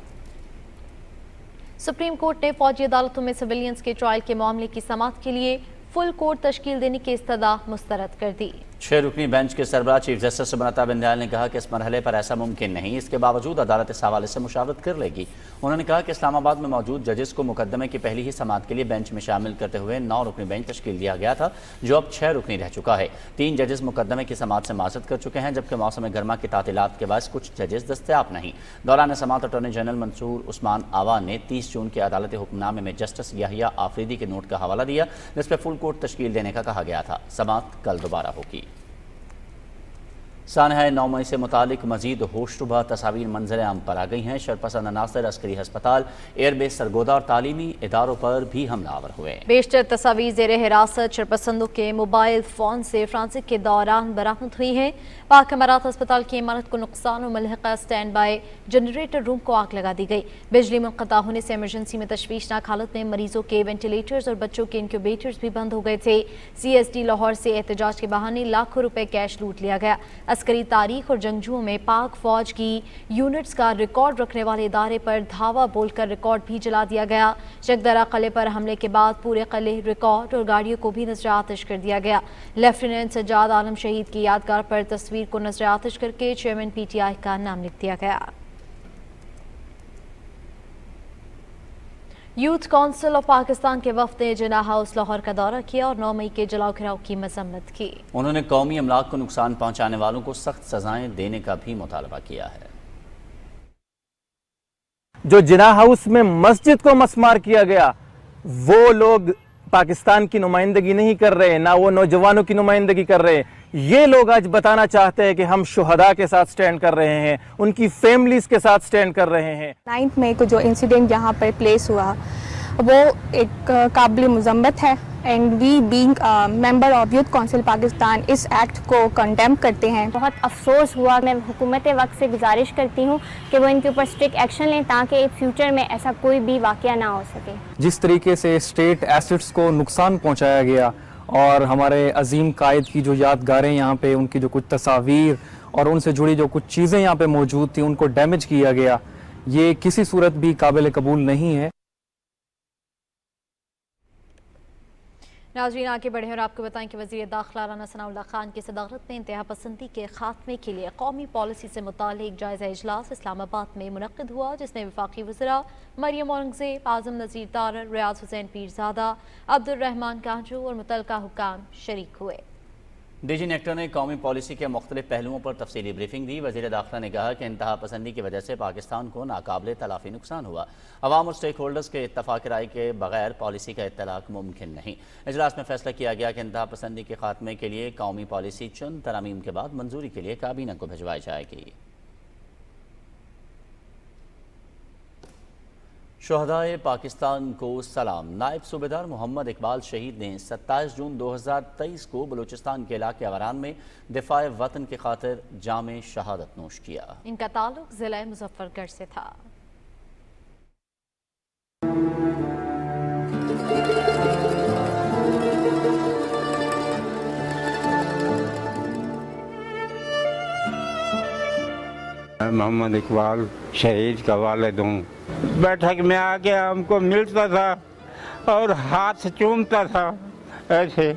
[SPEAKER 1] सुप्रीम कोर्ट ने फौजी अदालतों में सिविलियंस के ट्रायल के मामले की समाअत के लिए फुल कोर्ट तश्कील देने की इस्तदा मुस्तरद कर दी। 6 रुकनी बेंच के सरबराह चीफ जस्टिस सुब्रता बिंदयाल ने कहा कि इस मरहले पर ऐसा मुमकिन नहीं, इसके बावजूद अदालत इस हवाले से मुशावरत कर लेगी। उन्होंने कहा कि इस्लामाबाद में मौजूद जजेस को मुकदमे की पहली ही समाअत के लिए बेंच में शामिल करते हुए 9 रुकनी बेंच तश्कील दिया गया था, जो अब 6 रुकनी रह चुका है। 3 जजेस मुकदमे की समाअत से माजरत कर चुके हैं, जबकि मौसम गर्मा की तातीलात के बायस कुछ जजेस दस्तयाब नहीं। दौरान समाअत अटॉर्नी जनरल मंसूर उस्मान आवा ने 30 जून के अदालती हुक्मनामे में जस्टिस याहिया आफरीदी के नोट का हवाला दिया, जिस पर फुल कोर्ट तश्कील देने का कहा गया था। समाअत कल दोबारा होगी। सानहा 9 मई से मुतालिक मजीद होशरुबा तस्वीर मंजर आम पर आ गई हैं। शरपसंद अनासर, अस्करी हस्पताल, एयरबेस सरगोदा और तालीमी इदारों पर भी हमलावर हुए।
[SPEAKER 2] बेशतर तस्वीर ज़ेर हिरासत शरपसंदों के मोबाइल फ़ोन से फ्रांसिक के दौरान बरामद हुई हैं। पाक अमारात अस्पताल की इमारत को नुकसान और मुल्हिका स्टैंड बाय जनरेटर रूम को आग लगा दी गई। बिजली मुनक़ता होने से इमरजेंसी में तशवीशनाक हालत में मरीजों के वेंटिलेटर्स और बच्चों के इंक्यूबेटर्स भी बंद हो गए थे। CSD लाहौर से एहतजाज के बहाने लाखों रुपए कैश लूट लिया गया। अस्करी तारीख और जंगजुओं में पाक फौज की यूनिट्स का रिकॉर्ड रखने वाले इदारे पर धावा बोलकर रिकॉर्ड भी जला दिया गया। चकदरा किले पर हमले के बाद पूरे किले, रिकॉर्ड और गाड़ियों को भी नजर आतिश कर दिया गया। लेफ्टिनेंट सज्जाद आलम शहीद की यादगार पर तस्वीर को नजर आतिश करके चेयरमैन PTI का नाम लिख दिया गया। यूथ काउंसिल ऑफ पाकिस्तान के वफद ने जिन्ना हाउस लाहौर का दौरा किया और 9 मई के जलाओ घिराव की मजम्मत की। उन्होंने कौमी अमलाक को नुकसान पहुंचाने वालों को सख्त सजाएं देने का भी मुतालबा किया है।
[SPEAKER 16] जो जिन्ना हाउस में मस्जिद को मसमार किया गया, वो लोग पाकिस्तान की नुमाइंदगी नहीं कर रहे, ना वो नौजवानों की नुमाइंदगी कर रहे। ये लोग आज बताना चाहते हैं कि हम शुहदा के साथ स्टैंड कर रहे हैं, उनकी फैमिलीज के साथ स्टैंड कर रहे हैं।
[SPEAKER 17] 9 मई को जो इंसिडेंट यहाँ पर प्लेस हुआ वो एक काबिल मुज़म्मत है and we being member of youth council Pakistan इस एक्ट को कंडेम करते हैं।
[SPEAKER 18] बहुत अफसोस हुआ। मैं हुकूमत वक्त से गुजारिश करती हूँ कि वो इनके ऊपर स्ट्रिक्ट एक्शन लें ताकि फ्यूचर में ऐसा कोई भी वाक़या ना हो सके।
[SPEAKER 19] जिस तरीके से स्टेट एसेट्स को नुकसान पहुँचाया गया और हमारे अजीम कायद की जो यादगारें यहाँ पे, उनकी जो कुछ तस्वीर और उनसे जुड़ी जो कुछ चीज़ें यहाँ पे मौजूद थी, उनको डैमेज किया गया, ये किसी सूरत भी काबिल कबूल नहीं है।
[SPEAKER 2] नाज़रीन आगे बढ़े और आपको बताएं कि वज़ीर दाखिला राना सनाउल्लाह खान की सदारत में इंतहा पसंदी के खात्मे के लिए कौमी पॉलिसी से मुतालिक जायज़ा इजलास इस्लामाबाद में मुनक़्क़िद हुआ, जिसमें वफाकी वज़रा मरियम औरंगज़ेब, आज़म नज़ीर तारर, रियाज हुसैन पीरज़ादा, अब्दुर्रहमान कांजू और मुतल्लिका हुक्काम शरीक हुए।
[SPEAKER 1] DG नेक्टर ने कौमी पॉलिसी के मुख्तलिफ पहलुओं पर तफसीली ब्रीफिंग दी। वज़ीर दाखिला ने कहा कि इंतहा पसंदी की वजह से पाकिस्तान को नाकाबिले तलाफ़ी नुकसान हुआ। अवाम और स्टेक होल्डर्स के इत्तफ़ाक़ राय के बगैर पॉलिसी का इत्तलाक़ मुमकिन नहीं। इजलास में फैसला किया गया कि इंतहा पसंदी के खात्मे के लिए कौमी पॉलिसी चंद तरमीम के बाद मंजूरी के लिए काबीना को भिजवाई जाएगी। शहदाए पाकिस्तान को सलाम। नायब सूबेदार मोहम्मद इकबाल शहीद ने 27 जून 2023 को बलूचिस्तान के इलाके अवरान में दिफाए वतन की खातिर जामे शहादत नोश किया।
[SPEAKER 2] इनका ताल्लुक जिला मुजफ्फरगढ़ से था।
[SPEAKER 20] मोहम्मद इकबाल शहीद का वालिद हूँ। बैठक में आके हमको मिलता था और हाथ चूमता था ऐसे।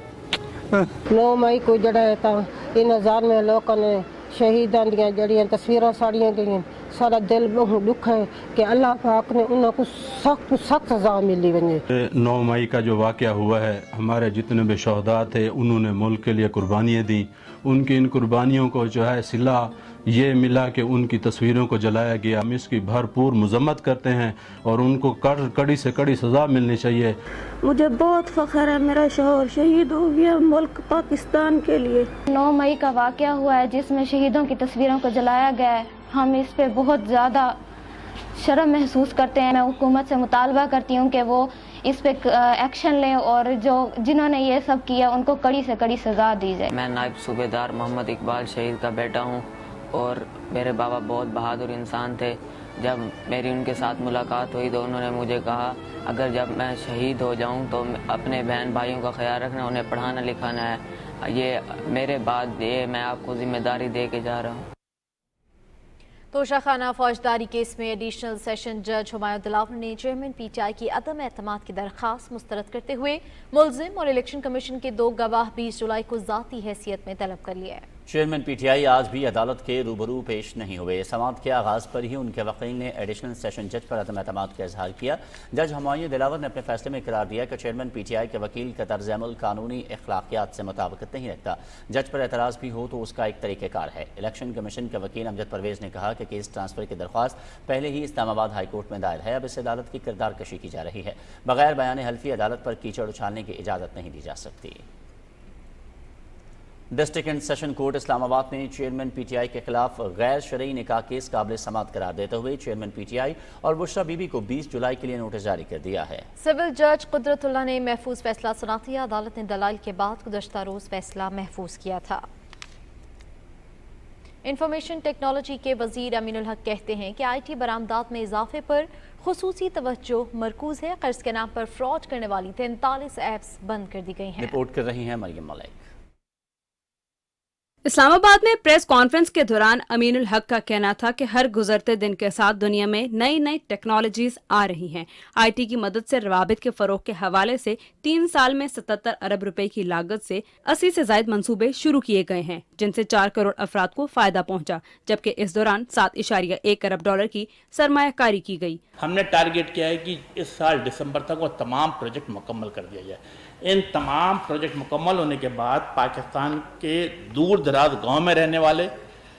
[SPEAKER 21] 9 मई को जड़ा था इन हजार में लोगों ने शहीदां दियां जड़ियां तस्वीरां साड़ियां गई। सारा दिल बहुत दुख है कि अल्लाह पाक ने उनको सख्त सजा मिली वने।
[SPEAKER 22] 9 मई का जो वाक़या हुआ है, हमारे जितने भी शहदा थे उन्होंने मुल्क के लिए कुर्बानियाँ दी। उनकी इन कुर्बानियों को जो है सिला ये मिला कि उनकी तस्वीरों को जलाया गया। हम इसकी भरपूर मजम्मत करते हैं और उनको कड़ी से कड़ी सज़ा मिलनी चाहिए।
[SPEAKER 21] मुझे बहुत फ़ख्र है, मेरा शौहर शहीद हो गया मुल्क पाकिस्तान के लिए।
[SPEAKER 18] 9 मई का वाक़या हुआ है जिसमें शहीदों की तस्वीरों को जलाया गया है। हम इस पे बहुत ज़्यादा शर्म महसूस करते हैं। मैं हुकूमत से मुतालबा करती हूँ कि वो इस पे एक्शन लें और जिन्होंने ये सब किया उनको कड़ी से कड़ी सज़ा दी जाए।
[SPEAKER 23] मैं नायब सूबेदार मोहम्मद इकबाल शहीद का बेटा हूँ और मेरे बाबा बहुत बहादुर इंसान थे। जब मेरी उनके साथ मुलाकात हुई तो उन्होंने मुझे कहा अगर जब मैं शहीद हो जाऊं तो अपने बहन भाइयों का ख्याल रखना, उन्हें पढ़ाना लिखाना है। ये मेरे बाद ये मैं आपको जिम्मेदारी दे के जा रहा हूँ।
[SPEAKER 2] तोशाखाना फौजदारी केस में एडिशनल सेशन जज हुमायूं दिलावर ने चेयरमैन पीटीआई की अदम एतमाद की दरख्वास्त मुस्तरद करते हुए मुलजिम और इलेक्शन कमीशन के 2 गवाह 20 जुलाई को ज़ाती हैसियत में तलब कर लिया है।
[SPEAKER 1] चेयरमैन पीटीआई आज भी अदालत के रूबरू पेश नहीं हुए। समाअत के आगाज़ पर ही उनके वकील ने एडिशनल सेशन जज पर अदम एतमाद का इजहार किया। जज हुमायूं दिलावर ने अपने फैसले में करार दिया कि चेयरमैन पीटीआई के वकील का तर्ज अमल कानूनी अखलाकियात से मुताबिकत नहीं रखता। जज पर एतराज़ भी हो तो उसका एक तरीक़ेकार है। इलेक्शन कमीशन के वकील अमजद परवेज़ ने कहा कि केस ट्रांसफ़र की दरख्वास्त पहले ही इस्लामाबाद हाई कोर्ट में दायर है। अब इस अदालत की किरदार कशी की जा रही है। बगैर बयान हल्फी अदालत पर कीचड़ उछालने की इजाज़त नहीं दी जा सकती। District and session court Islamabad ने चेयरमैन पीटीआई के खिलाफ गैर शरई निकाह केस काबिल समाअत करार देते हुए चेयरमैन पीटीआई और बुशरा बीबी को 20 जुलाई के लिए नोटिस जारी कर दिया है।
[SPEAKER 2] सिविल जज कुदरतुल्लाह ने महफूज फैसला सुना दिया। अदालत ने दलाइल के बाद गुज़श्ता रोज फैसला महफूज किया था। इंफॉर्मेशन टेक्नोलॉजी के वजीर अमीनुल हक कहते हैं कि IT बरामदात में इजाफे पर खुसूसी तवज्जो मरकूज है। कर्ज के नाम पर फ्रॉड करने वाली 43 ऐप्स बंद कर दी गई हैं।
[SPEAKER 1] रिपोर्ट कर रही हैं मरियम मलिक।
[SPEAKER 24] इस्लामाबाद में प्रेस कॉन्फ्रेंस के दौरान अमीनुल हक का कहना था कि हर गुजरते दिन के साथ दुनिया में नई नई टेक्नोलॉजीज आ रही हैं। IT की मदद से रवाबित के फरोग के हवाले से 3 साल में 77 अरब रुपए की लागत से 80 से ज्यादा मंसूबे शुरू किए गए हैं, जिनसे 4 करोड़ अफराद को फायदा पहुंचा, जबकि इस दौरान 7.1 अरब डॉलर की सरमायाकारी की गई।
[SPEAKER 25] हमने टारगेट किया है कि इस साल दिसंबर तक वो तमाम प्रोजेक्ट मुकम्मल कर दिया जाए। इन तमाम प्रोजेक्ट मुकम्मल होने के बाद पाकिस्तान के दूर दराज गांव में रहने वाले,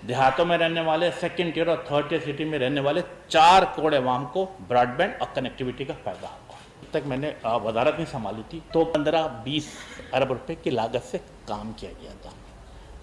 [SPEAKER 25] देहातों में रहने वाले, 2nd टियर और 3rd टियर सिटी में रहने वाले 4 करोड़ अवाम को ब्रॉडबैंड और कनेक्टिविटी का फायदा होगा। अब तक मैंने वजारत नहीं संभाली थी तो 15-20 अरब रुपए की लागत से काम किया गया था,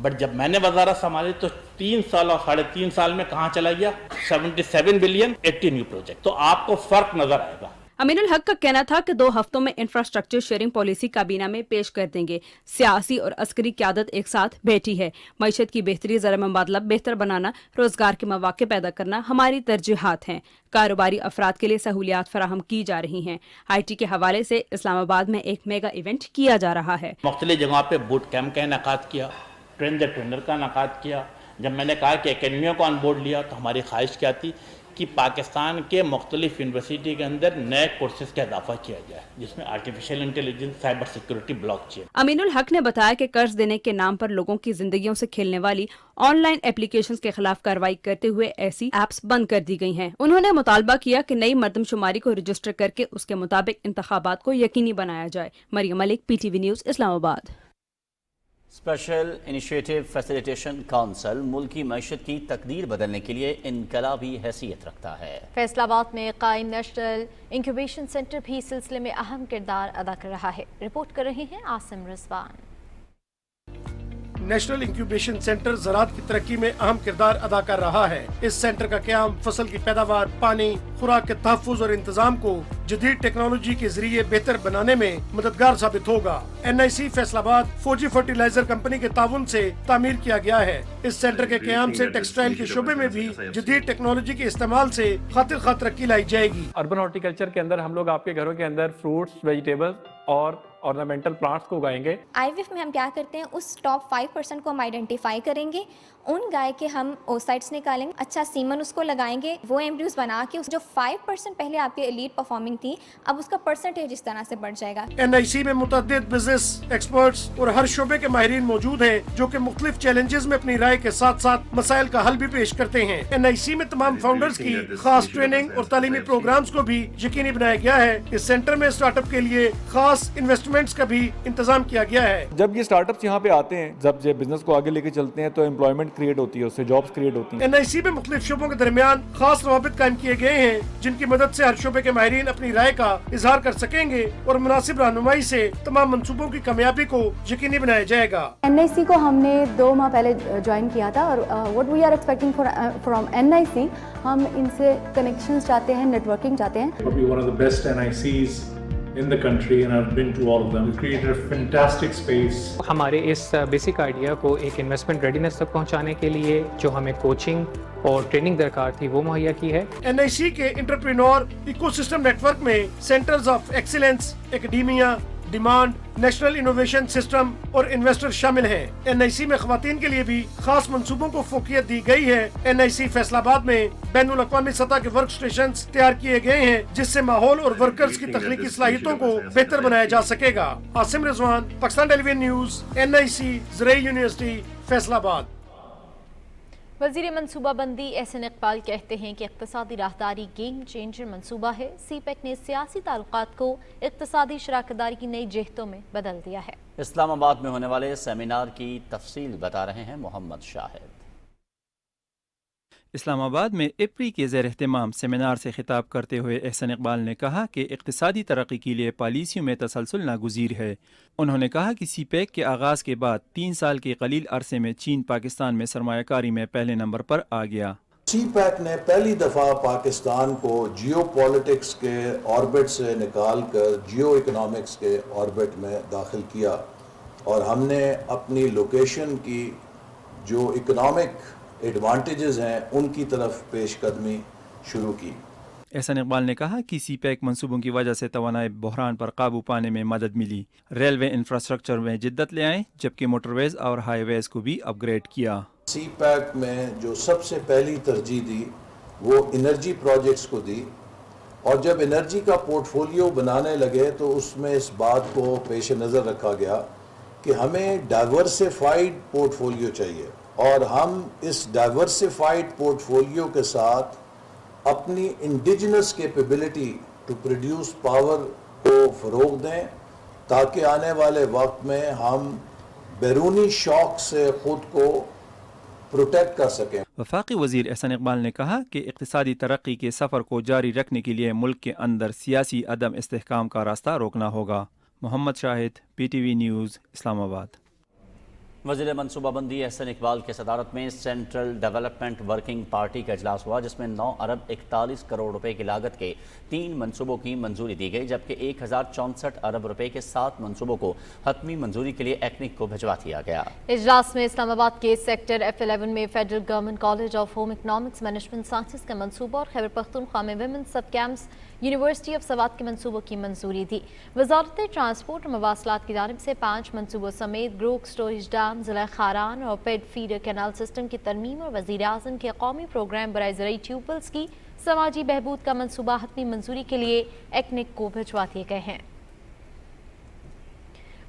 [SPEAKER 25] बट जब मैंने वजारत संभाली तो 3 साल और 3.5 साल में कहाँ चला गया 77 बिलियन 80 न्यू प्रोजेक्ट। तो आपको फर्क नजर आएगा।
[SPEAKER 24] अमीनुल हक का कहना था कि 2 हफ्तों में इंफ्रास्ट्रक्चर शेयरिंग पॉलिसी काबीना में पेश कर देंगे। सियासी और अस्करी क़यादत एक साथ बैठी है। मईशत की बेहतरी, ज़र मुबादला बेहतर बनाना, रोजगार के मौके पैदा करना हमारी तरजीहात हैं। कारोबारी अफराद के लिए सहूलियात फराहम की जा रही हैं। IT के हवाले से इस्लामाबाद में एक मेगा इवेंट किया जा रहा है।
[SPEAKER 25] मुख्तलिफ जगहों पे बूट कैंप का इनेकाद किया, ट्रेन द ट्रेनर का इनेकाद किया। जब मैंने कहा कि एकेडमियों को ऑन बोर्ड लिया तो हमारी ख्वाहिश क्या थी कि पाकिस्तान के मुख्तलिफ यूनिवर्सिटी के अंदर नए कोर्सेज का इजाफा किया जाए, जिसमें artificial intelligence, cyber security, blockchain.
[SPEAKER 24] Aminul हक ने बताया कि कर्ज देने के नाम पर लोगों की जिंदगियों से खेलने वाली ऑनलाइन एप्लीकेशंस के खिलाफ कार्रवाई करते हुए ऐसी ऐप्स बंद कर दी गई हैं। उन्होंने मुतालबा किया कि नई मर्दमशुमारी को रजिस्टर करके उसके मुताबिक इंतखाबात को यकीनी बनाया जाए। Maryam Malik, PTV news, Islamabad.
[SPEAKER 1] Special initiative facilitation council मुल्की मईशत की तकदीर बदलने के लिए इनकलाबी हैसियत रखता है।
[SPEAKER 2] फैसलाबाद में कायम नेशनल इंक्यूबेशन सेंटर भी इस सिलसिले में अहम किरदार अदा कर रहा है। रिपोर्ट कर रहे हैं Asim Rizwan.
[SPEAKER 3] National incubation centre ज़राअत की तरक्की में अहम किरदार अदा कर रहा है। इस सेंटर का क़याम फसल की पैदावार, पानी, खुराक के तहफ़्फ़ुज़ और इंतजाम को जदीद टेक्नोलॉजी के जरिए बेहतर बनाने में मददगार साबित होगा। NIC फैसलाबाद फौजी फर्टिलाइजर कंपनी के ताउन से तामीर किया गया है। इस सेंटर के क़याम से टेक्सटाइल के शोबे में भी जदीद टेक्नोलॉजी के इस्तेमाल से खातिर खा तरक्की लाई जाएगी।
[SPEAKER 4] अर्बन हॉर्टिकल्चर के अंदर हम लोग आपके घरों के अंदर फ्रूट्स, वेजिटेबल्स और ऑर्नामेंटल प्लांट्स को उगाएंगे।
[SPEAKER 5] IVF में हम क्या करते हैं, उस टॉप 5% को हम आइडेंटिफाई करेंगे, उन गाय के हम ओसाइट्स निकालेंगे, अच्छा सीमन उसको लगाएंगे, वो एम्ब्रियोज बना के जो 5% पहले आपकी एलीट परफॉर्मिंग थी, अब उसका परसेंटेज इस तरह से बढ़ जाएगा।
[SPEAKER 3] NIC में मुतअद्दिद बिजनेस एक्सपर्ट्स और हर शोबे के माहिरीन मौजूद हैं जो कि मुख्तलिफ चैलेंजेस में अपनी राय के साथ साथ मसाइल का हल भी पेश करते हैं। NIC में तमाम फाउंडर्स की खास ट्रेनिंग और तालीमी प्रोग्राम्स को भी यकीनी बनाया गया है। इस सेंटर में स्टार्टअप के लिए खास इन्वेस्टमेंट्स का भी इंतजाम किया गया है।
[SPEAKER 4] जब ये स्टार्टअप्स यहाँ पे आते हैं, जब ये बिजनेस को आगे लेके चलते हैं तो एम्प्लॉयमेंट क्रिएट होती है, उससे जॉब्स क्रिएट होती हैं।
[SPEAKER 3] NIC में मुख्तलिफ शोबों के दरमियान खास रवाबित कायम किए गए हैं जिनकी मदद से हर शोबे के माहिरीन अपनी राय का इजहार कर सकेंगे और मुनासिब रहनुमाई से तमाम मंसूबों की कामयाबी को यकीनी बनाया जाएगा।
[SPEAKER 6] NIC को हमने 2 माह पहले ज्वाइन किया था और what we are expecting from NIC, हम इनसे कनेक्शंस चाहते हैं, नेटवर्किंग चाहते हैं।
[SPEAKER 7] One of the best NICs in the country and I've been to all of them. We created a fantastic space.
[SPEAKER 26] हमारे इस बेसिक आइडिया को एक इन्वेस्टमेंट रेडीनेस तक पहुंचाने के लिए जो हमें कोचिंग और ट्रेनिंग दरकार थी वो मुहैया की है।
[SPEAKER 3] NIC के एंटरप्रेन्योर इकोसिस्टम नेटवर्क में centres of excellence, academia, demand, national innovation system और इन्वेस्टर शामिल हैं। NIC में खवातीन के लिए भी खास मंसूबों को फोकियत दी गई है। NIC फैसलाबाद में बैनुल अक़वामी सतह के वर्क स्टेशन तैयार किए गए हैं जिससे माहौल और वर्कर्स की तख्लीकी सलाहियतों को बेहतर बनाया जा सकेगा। Asim Rizwan, Pakistan television news, NIC ज़राई यूनिवर्सिटी फैसलाबाद।
[SPEAKER 2] वज़ीर मनसूबाबंदी एहसन इकबाल कहते हैं कि इक़्तिसादी राहदारी गेम चेंजर मनसूबा है। CPEC ने सियासी ताल्लुकात को इक़्तिसादी शराकतदारी की नई जिहतों में बदल दिया है।
[SPEAKER 1] इस्लामाबाद में होने वाले सेमिनार की तफसील बता रहे हैं मोहम्मद शाहिद।
[SPEAKER 27] इस्लामाबाद में IPRI के ज़ेर एहतमाम सेमिनार से खिताब करते हुए एहसन इकबाल ने कहा कि इक़्तिसादी तरक्की के लिए पॉलिसियों में तसलसल नागुज़ीर है। उन्होंने कहा कि CPEC के आगाज़ के बाद 3 साल के कलील अरसे में चीन पाकिस्तान में सरमायाकारी में पहले नंबर पर आ गया।
[SPEAKER 28] CPEC ने पहली दफ़ा पाकिस्तान को जियो पॉलिटिक्स के ऑर्बिट से निकाल कर जियो इकनॉमिक्स के ऑर्बिट में दाखिल किया और हमने अपनी लोकेशन की जो इकनॉमिक एडवांटेजेस हैं उनकी तरफ पेशकदमी शुरू की।
[SPEAKER 27] एहसन इकबाल ने कहा कि CPEC मंसूबों की वजह से तवानाई बहरान पर काबू पाने में मदद मिली। रेलवे इंफ्रास्ट्रक्चर में जिद्दत ले आए जबकि मोटरवेज और हाईवेज को भी अपग्रेड किया।
[SPEAKER 28] CPEC में जो सबसे पहली तरजीह दी वो एनर्जी प्रोजेक्ट्स को दी और जब एनर्जी का पोर्टफोलियो बनाने लगे तो उसमें इस बात को पेश नज़र रखा गया कि हमें डाइवर्सिफाइड पोर्टफोलियो चाहिए और हम इस डाइवर्सिफाइड पोर्टफोलियो के साथ अपनी indigenous capability to produce power को फ़रोग़ दें ताकि आने वाले वक्त में हम बैरूनी शॉक से ख़ुद को प्रोटेक्ट कर सकें।
[SPEAKER 27] वफाकी वज़ीर एहसन इकबाल ने कहा कि इक़्तिसादी तरक्की के सफ़र को जारी रखने के लिए मुल्क के अंदर सियासी अदम इस्तेहकाम का रास्ता रोकना होगा। Mohammad Shahid, PTV news, Islamabad.
[SPEAKER 1] वज़ीर मनसूबाबंदी एहसन इकबाल के सदारत में सेंट्रल डेवलपमेंट वर्किंग पार्टी का इजलास हुआ जिसमें 9 अरब 41 करोड़ रुपए की लागत के 3 मंसूबों की मंजूरी दी गई जबकि 1064 अरब रुपए के 7 मंसूबों को हतमी मंजूरी के लिए एक्निक को भिजवा दिया गया।
[SPEAKER 2] इजलास में इस्लामाबाद के सेक्टर F11 में federal government college of home economics management sciences का मंसूबा और खैबर पख्तूनख्वा में विमेंस सब कैंप्स यूनिवर्सिटी ऑफ सवात के मंसूबों की मंजूरी दी। वजारत ट्रांसपोर्ट और मवासलात की जानिब से 5 मंसूबों समेत ग्रोक स्टोरेज डैम, ज़िला खारान और पेड फीडर कैनाल सिस्टम की तरमीम और वज़ीर आज़म के कौमी प्रोग्राम बराए ज़राई ट्यूबल्स की समाजी बहबूद का मंसूबा हतमी मंजूरी के लिए एक्निक को भिजवा दिए गए हैं।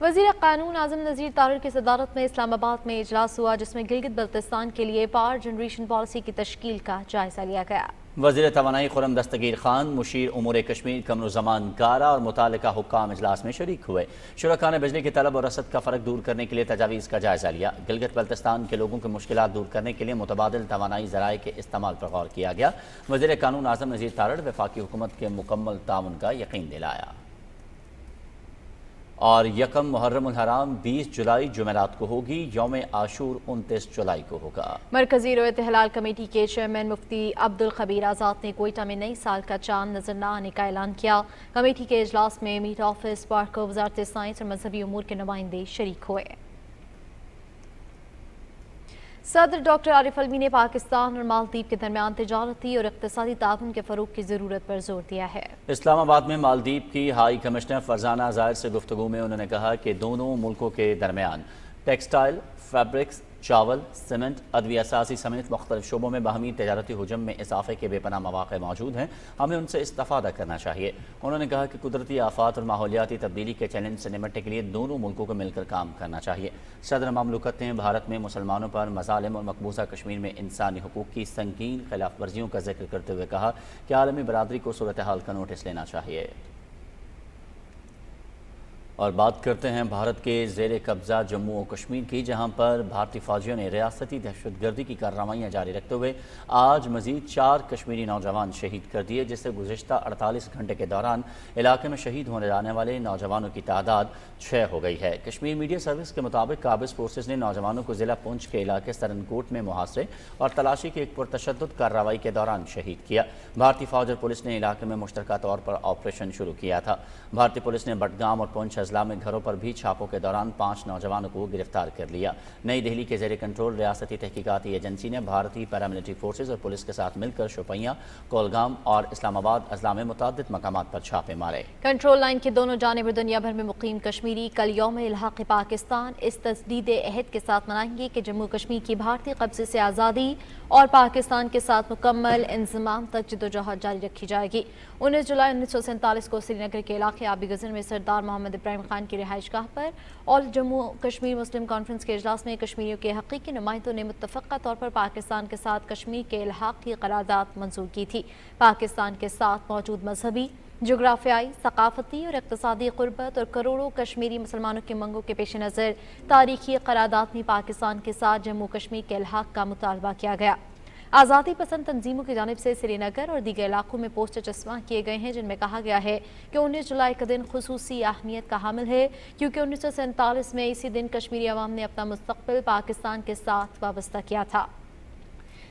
[SPEAKER 2] वज़ीर कानून आज़म नज़ीर तारिर की सदारत में इस्लामाबाद में इजलास हुआ जिसमें गिलगित बल्तिस्तान के लिए पावर जनरेशन पॉलिसी की तश्कील का जायजा लिया गया।
[SPEAKER 1] वज़ीर तवानाई खुरम दस्तगीर खान, मुशीर उमूर कश्मीर कमरुज़्ज़मान कारा और मुतालिका हुक्काम इजलास में शरीक हुए। शुरका ने बिजली की तलब और रसद का फ़र्क दूर करने के लिए तजावीज़ का जायज़ा लिया। गिलगित बल्तिस्तान के लोगों की मुश्किलात दूर करने के लिए मुतबादिल तवानाई ज़राए के इस्तेमाल पर गौर किया गया। वज़ीर कानून आज़म नज़ीर तारिर वफाकी हुकूमत के मुकम्मल ताउन का यकीन दिलाया। اور یکم محرم الحرام 20 جولائی جمعرات کو ہوگی، یوم عاشور 29 جولائی کو ہوگا۔
[SPEAKER 2] مرکزی رویت ہلال کمیٹی کے چیئرمین مفتی عبدالخبیر آزاد نے کوئٹہ میں نئی سال کا چاند نظر نہ آنے کا اعلان کیا۔ کمیٹی کے اجلاس میں میٹ آفس پارک کو وزارت سائنس اور مذہبی امور کے نمائندے شریک ہوئے۔ صدر ڈاکٹر عارف علوی نے پاکستان اور مالدیپ کے درمیان تجارتی اور اقتصادی تعاون کے فروغ کی ضرورت پر زور دیا ہے۔
[SPEAKER 1] اسلام آباد میں مالدیپ کی ہائی کمشنر فرزانہ زاہر سے گفتگو میں انہوں نے کہا کہ دونوں ملکوں کے درمیان ٹیکسٹائل، فیبرکس، چاول، سیمنٹ، ادویہ سازی سمیت مختلف شعبوں میں باہمی تجارتی حجم میں اضافے کے بے پناہ مواقع موجود ہیں، ہمیں ان سے استفادہ کرنا چاہیے۔ انہوں نے کہا کہ قدرتی آفات اور ماحولیاتی تبدیلی کے چیلنج سے نمٹنے کے لیے دونوں ملکوں کو مل کر کام کرنا چاہیے۔ صدر مملکت نے بھارت میں مسلمانوں پر مظالم اور مقبوضہ کشمیر میں انسانی حقوق کی سنگین خلاف ورزیوں کا ذکر کرتے ہوئے کہا کہ عالمی برادری کو صورتحال کا نوٹس لینا چاہیے۔ اور بات کرتے ہیں بھارت کے زیر قبضہ جموں و کشمیر کی، جہاں پر بھارتی فوجیوں نے ریاستی دہشت گردی کی کارروائیاں جاری رکھتے ہوئے آج مزید 4 کشمیری نوجوان شہید کر دیے، جس سے گزشتہ 48 گھنٹے کے دوران علاقے میں شہید ہونے جانے والے نوجوانوں کی تعداد 6 ہو گئی ہے۔ کشمیر میڈیا سروس کے مطابق قابض فورسز نے نوجوانوں کو ضلع پونچھ کے علاقے سرنکوٹ میں محاصرے اور تلاشی کی ایک پرتشدد کارروائی کے دوران شہید کیا۔ بھارتی فوج اور پولیس نے علاقے میں مشترکہ طور پر آپریشن شروع کیا تھا۔ بھارتی پولیس نے بٹگام اور پونچھ اضلاع میں گھروں پر بھی چھاپوں کے دوران 5 نوجوانوں کو گرفتار کر لیا۔ نئی دہلی کے زیر کنٹرول ریاستی تحقیقاتی ایجنسی نے بھارتی پیراملٹری فورسز اور پولیس کے ساتھ مل کر شوپیاں، کولگام اور اسلام آباد اضلاع میں متعدد مقامات پر چھاپے مارے۔
[SPEAKER 2] کنٹرول لائن کی دونوں جانب اور دنیا بھر میں مقیم کشمیری کل یوم الحاق پاکستان اس تجدید عہد کے ساتھ منائیں گے کہ جموں کشمیر کی بھارتی قبضے سے آزادی اور پاکستان کے ساتھ مکمل انضمام تک جدوجہد جاری رکھی جائے گی۔ 19 جولائی 1947 کو سری نگر کے علاقے آبی غزن میں سردار محمد ابراہیم خان کی رہائش گاہ پر آل جموں کشمیر مسلم کانفرنس کے اجلاس میں کشمیریوں کے حقیقی نمائندوں نے متفقہ طور پر پاکستان کے ساتھ کشمیر کے الحاق کی قرارداد منظور کی تھی۔ پاکستان کے ساتھ موجود مذہبی، جغرافیائی، ثقافتی اور اقتصادی قربت اور کروڑوں کشمیری مسلمانوں کی منگوں کے پیش نظر تاریخی قرارداد میں پاکستان کے ساتھ جموں کشمیر کے الحاق کا مطالبہ کیا گیا۔ آزادی پسند تنظیموں کی جانب سے سری نگر اور دیگر علاقوں میں پوسٹر چسپاں کیے گئے ہیں، جن میں کہا گیا ہے کہ 19 جولائی کا دن خصوصی اہمیت کا حامل ہے، کیونکہ 1947 میں اسی دن کشمیری عوام نے اپنا مستقبل پاکستان کے ساتھ وابستہ کیا تھا۔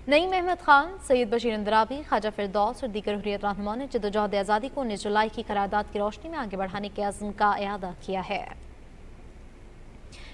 [SPEAKER 2] نعیم احمد خان، سید بشیر اندرابی، خواجہ فردوس اور دیگر حریت رہنماؤں نے جدوجہد آزادی کو 19 جولائی کی قرارداد کی روشنی میں آگے بڑھانے کے عزم کا اعادہ کیا ہے۔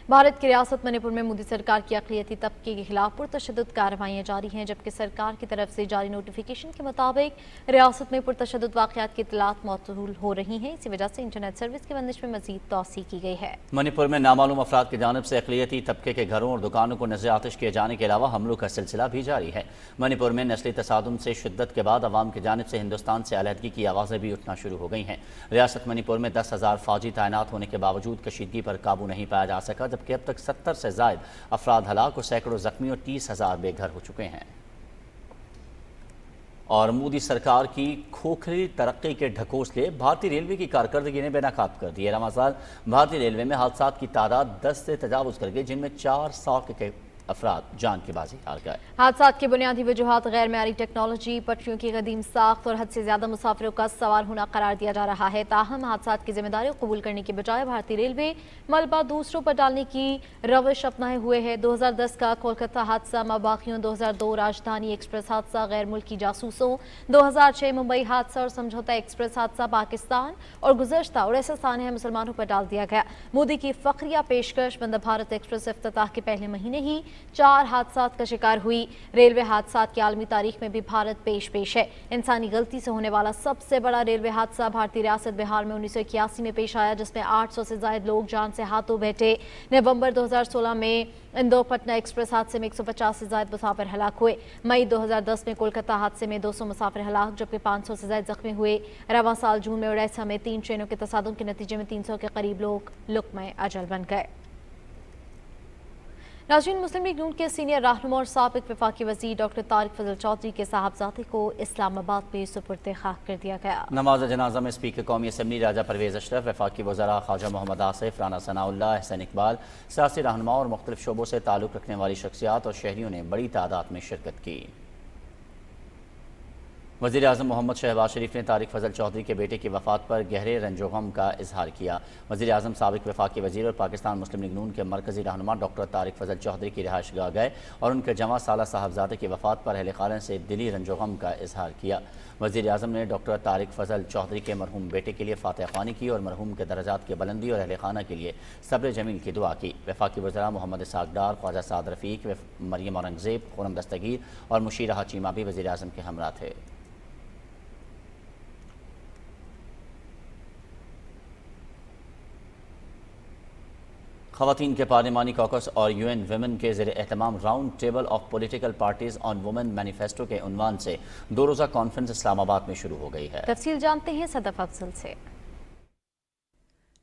[SPEAKER 2] بھارت کی ریاست منی پور میں مودی سرکار کی اقلیتی طبقے کے خلاف پرتشدد کارروائیاں جاری ہیں، جبکہ سرکار کی طرف سے جاری نوٹیفیکیشن کے مطابق ریاست میں پرتشدد واقعات کی اطلاعات موصول ہو رہی ہیں۔ اسی وجہ سے انٹرنیٹ سروس کی بندش میں مزید توسیع کی گئی ہے۔
[SPEAKER 1] منی پور میں نامعلوم افراد کی جانب سے اقلیتی طبقے کے گھروں اور دکانوں کو نظر آتش کیے جانے کے علاوہ حملوں کا سلسلہ بھی جاری ہے۔ منی پور میں نسلی تصادم سے شدت کے بعد عوام کی جانب سے ہندوستان سے علیحدگی کی آوازیں بھی اٹھنا شروع ہو گئی ہیں۔ ریاست منی پور میں 10,000 فوجی تعینات ہونے کے باوجود کشیدگی پر قابو نہیں پایا جا سکا، جبکہ اب تک 70 سے زائد افراد ہلاک اور سینکڑوں زخمی اور 30,000 بے گھر ہو چکے ہیں۔ اور مودی سرکار کی کھوکھلی ترقی کے ڈھکوسلے بھارتی ریلوے کی کارکردگی نے بے نقاب کر دی ہے۔ رمضان بھارتی ریلوے میں حادثات کی تعداد 10 سے تجاوز کر گئی، جن میں 400 کے افراد جان کی بازی ہار گئے۔
[SPEAKER 2] حادثات کی بنیادی وجوہات غیر معیاری ٹیکنالوجی، پٹریوں کی قدیم ساخت اور حد سے زیادہ مسافروں کا سوار ہونا قرار دیا جا رہا ہے۔ تاہم حادثات کی ذمہ داری قبول کرنے کے بجائے بھارتی ریلوے ملبہ دوسروں پر ڈالنے کی روش اپنائے ہوئے ہے۔ 2010 کا کولکتہ حادثہ ماباقیوں، 2002 راجدھانی ایکسپریس حادثہ غیر ملکی جاسوسوں، 2006 ممبئی حادثہ اور سمجھوتہ ایکسپریس حادثہ پاکستان اور گزشتہ اڑیسہ سانحہ مسلمانوں پر ڈال دیا گیا۔ مودی کی فخریہ پیشکش وندے بھارت ایکسپریس افتتاح کے پہلے مہینے ہی 4 حادثات کا شکار ہوئی۔ ریلوے حادثات کی عالمی تاریخ میں بھی بھارت پیش ہے۔ انسانی غلطی سے ہونے والا سب سے بڑا ریلوے حادثہ بھارتی ریاست بہار میں 1981 میں پیش آیا، جس میں 800 سے زائد لوگ جان سے ہاتھوں بیٹھے۔ نومبر 2016 میں اندور پٹنہ ایکسپریس حادثے میں 150 سے زائد مسافر ہلاک ہوئے۔ مئی 2010 میں کولکتہ حادثے میں 200 مسافر ہلاک، جبکہ 500 سے زائد زخمی ہوئے۔ رواں سال جون میں اڑیسہ میں 3 ٹرینوں کے تصادم کے نتیجے میں 300 کے قریب لوگ لقمہ اجل بن گئے۔ ناظرین، مسلم لیگ نون کے سینئر رہنما اور سابق وفاقی وزیر ڈاکٹر طارق فضل چودھری کے صاحبزادے کو اسلام آباد میں سپرد خاک کر دیا گیا۔
[SPEAKER 1] نماز جنازہ میں اسپیکر قومی اسمبلی راجہ پرویز اشرف، وفاقی وزراء خواجہ محمد آصف، رانا ثناء اللہ، احسن اقبال، سیاسی رہنماؤں اور مختلف شعبوں سے تعلق رکھنے والی شخصیات اور شہریوں نے بڑی تعداد میں شرکت کی۔ وزیر اعظم محمد شہباز شریف نے طارق فضل چودھری کے بیٹے کی وفات پر گہرے رنج و غم کا اظہار کیا۔ وزیر اعظم سابق وفاقی وزیر اور پاکستان مسلم لیگ نون کے مرکزی رہنما ڈاکٹر طارق فضل چودھری کی رہائش گاہ گئے اور ان کے جواں سالہ صاحبزادے کی وفات پر اہل خانہ سے دلی رنج و غم کا اظہار کیا۔ وزیر اعظم نے ڈاکٹر طارق فضل چودھری کے مرحوم بیٹے کے لیے فاتح خوانی کی اور مرحوم کے درجات کی بلندی اور اہل خانہ کے لیے صبر جمیل کی دعا کی۔ وفاقی وزراء محمد اسحاق ڈار، خواجہ سعد رفیق، مریم اورنگزیب، خورم دستگیر اور مشیرہ چیمہ بھی وزیر اعظم کے ہمراہ تھے۔ خواتین کے پارلیمانی کوکس اور یو این ویمن کے زیر اہتمام round table of political parties on women manifesto کے عنوان سے 2 روزہ کانفرنس اسلام آباد میں شروع ہو گئی ہے۔
[SPEAKER 2] تفصیل جانتے ہیں صدف افضل سے۔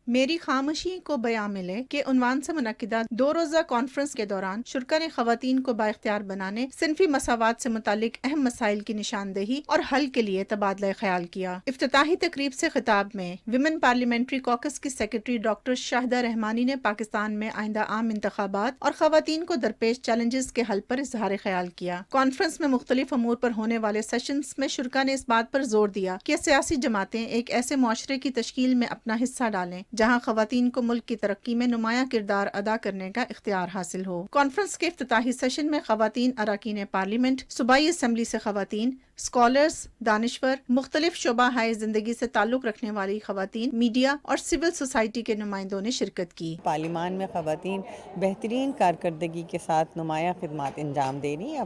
[SPEAKER 8] میری خاموشی کو بیاں ملے کہ عنوان سے منعقدہ 2 روزہ کانفرنس کے دوران شرکا نے خواتین کو بااختیار بنانے، صنفی مساوات سے متعلق اہم مسائل کی نشاندہی اور حل کے لیے تبادلہ خیال کیا۔ افتتاحی تقریب سے خطاب میں ویمن پارلیمنٹری کوکس کی سیکرٹری ڈاکٹر شاہدہ رحمانی نے پاکستان میں آئندہ عام انتخابات اور خواتین کو درپیش چیلنجز کے حل پر اظہار خیال کیا۔ کانفرنس میں مختلف امور پر ہونے والے سیشنز میں شرکا نے اس بات پر زور دیا کہ سیاسی جماعتیں ایک ایسے معاشرے کی تشکیل میں اپنا حصہ ڈالیں جہاں خواتین کو ملک کی ترقی میں نمایاں کردار ادا کرنے کا اختیار حاصل ہو۔ کانفرنس کے افتتاحی سیشن میں خواتین اراکین پارلیمنٹ، صوبائی اسمبلی سے خواتین، اسکالرز، دانشور، مختلف شعبہ ہائے زندگی سے تعلق رکھنے والی خواتین، میڈیا اور سول سوسائٹی کے نمائندوں نے شرکت کی۔
[SPEAKER 9] پارلیمان میں خواتین بہترین کارکردگی کے ساتھ نمایاں خدمات انجام دے رہی ہیں،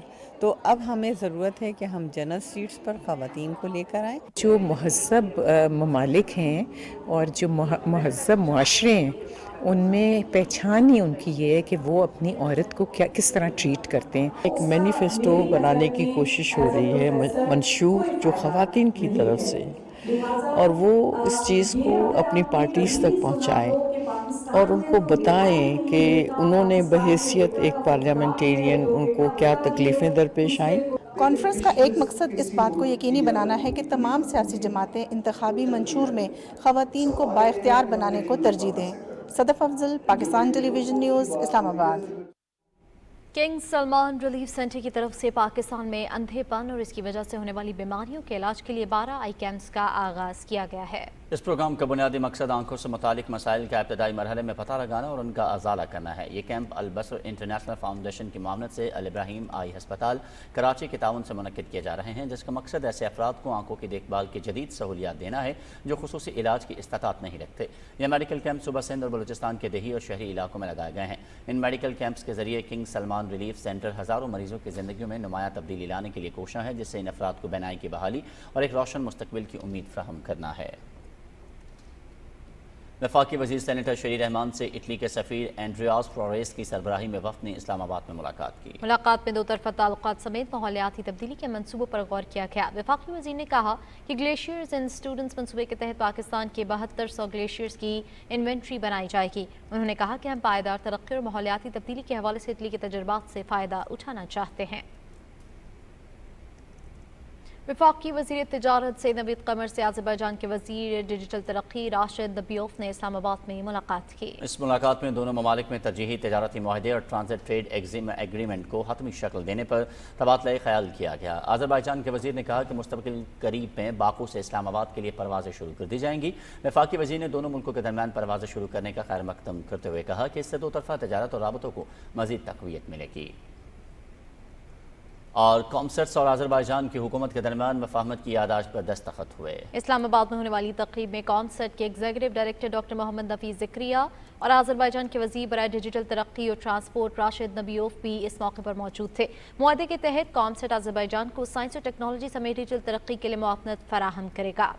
[SPEAKER 9] اب ہمیں ضرورت ہے کہ ہم جنرل سیٹس پر خواتین کو لے کر آئیں۔
[SPEAKER 10] جو مہذب ممالک ہیں اور جو مہذب معاشرے ہیں ان میں پہچان ہی ان کی یہ ہے کہ وہ اپنی عورت کو کس طرح ٹریٹ کرتے ہیں۔ ایک مینیفیسٹو بنانے کی کوشش ہو رہی ہے منشور جو خواتین کی طرف سے، اور وہ اس چیز کو اپنی پارٹیز تک پہنچائیں اور ان کو بتائیں کہ انہوں نے بحیثیت ایک پارلیمنٹیرین ان کو کیا تکلیفیں درپیش آئیں۔
[SPEAKER 8] کانفرنس کا ایک مقصد اس بات کو یقینی بنانا ہے کہ تمام سیاسی جماعتیں انتخابی منشور میں خواتین کو بااختیار بنانے کو ترجیح دیں۔ صدف افضل، پاکستان ٹیلی ویژن نیوز، اسلام آباد۔
[SPEAKER 2] کنگ سلمان ریلیف سینٹر کی طرف سے پاکستان میں اندھے پن اور اس کی وجہ سے ہونے والی بیماریوں کے علاج کے لیے 12 آئی کیمپس کا آغاز کیا گیا ہے۔
[SPEAKER 1] اس پروگرام کا بنیادی مقصد آنکھوں سے متعلق مسائل کا ابتدائی مرحلے میں پتہ لگانا اور ان کا ازالہ کرنا ہے۔ یہ کیمپ البصر انٹرنیشنل فاؤنڈیشن کی معاونت سے الابراہیم آئی ہسپتال کراچی کے تعاون سے منعقد کیے جا رہے ہیں، جس کا مقصد ایسے افراد کو آنکھوں کی دیکھ بھال کی جدید سہولیات دینا ہے جو خصوصی علاج کی استطاعت نہیں رکھتے۔ یہ میڈیکل کیمپ صوبہ سندھ اور بلوچستان کے دیہی اور شہری علاقوں میں لگائے گئے ہیں۔ ان میڈیکل کیمپس کے ذریعے کنگ سلمان ریلیف سینٹر ہزاروں مریضوں کی زندگیوں میں نمایاں تبدیلی لانے کے لیے کوشاں ہے، جس سے ان افراد کو بینائی کی بحالی اور ایک روشن مستقبل کی امید فراہم کرنا ہے۔ وفاقی وزیر سینیٹر شیری رحمان سے اٹلی کے سفیر اینڈریاس فلوریس کی سربراہی میں وفد نے اسلام آباد میں ملاقات کی۔
[SPEAKER 2] ملاقات میں 2 طرفہ تعلقات سمیت ماحولیاتی تبدیلی کے منصوبوں پر غور کیا گیا۔ وفاقی وزیر نے کہا کہ گلیشیئرز اینڈ اسٹوڈنٹس منصوبے کے تحت پاکستان کے 7200 گلیشیئرز کی انوینٹری بنائی جائے گی۔ انہوں نے کہا کہ ہم پائیدار ترقی اور ماحولیاتی تبدیلی کے حوالے سے اٹلی کے تجربات سے فائدہ اٹھانا چاہتے ہیں۔ وفاقی وزیر تجارت سید نوید قمر سے آذربائیجان کے وزیر ڈیجیٹل ترقی راشد نبیوف نے اسلام آباد میں ملاقات کی۔ اس
[SPEAKER 1] ملاقات میں دونوں ممالک میں ترجیحی تجارتی معاہدے اور ٹرانزٹ ٹریڈ ایگریمنٹ کو حتمی شکل دینے پر تبادلہ خیال کیا گیا۔ آذربائیجان کے وزیر نے کہا کہ مستقبل قریب میں باکو سے اسلام آباد کے لیے پروازیں شروع کر دی جائیں گی۔ وفاقی وزیر نے دونوں ملکوں کے درمیان پروازیں شروع کرنے کا خیر مقدم کرتے ہوئے کہا کہ اس سے 2 طرفہ تجارت اور رابطوں کو مزید تقویت ملے گی۔ اور کامسٹس اور آذربائیجان کی حکومت کے درمیان مفاہمت کی یادداشت پر دستخط ہوئے۔
[SPEAKER 2] اسلام آباد میں ہونے والی تقریب میں کامسٹ کے ایگزیکٹو ڈائریکٹر ڈاکٹر محمد نفیس ذکریہ اور آذربائیجان کے وزیر برائے ڈیجیٹل ترقی اور ٹرانسپورٹ راشد نبیوف بھی اس موقع پر موجود تھے۔ معاہدے کے تحت کامسٹ آذربائیجان کو سائنس اور ٹیکنالوجی سمیت ڈیجیٹل ترقی کے لیے معاونت فراہم کرے گا۔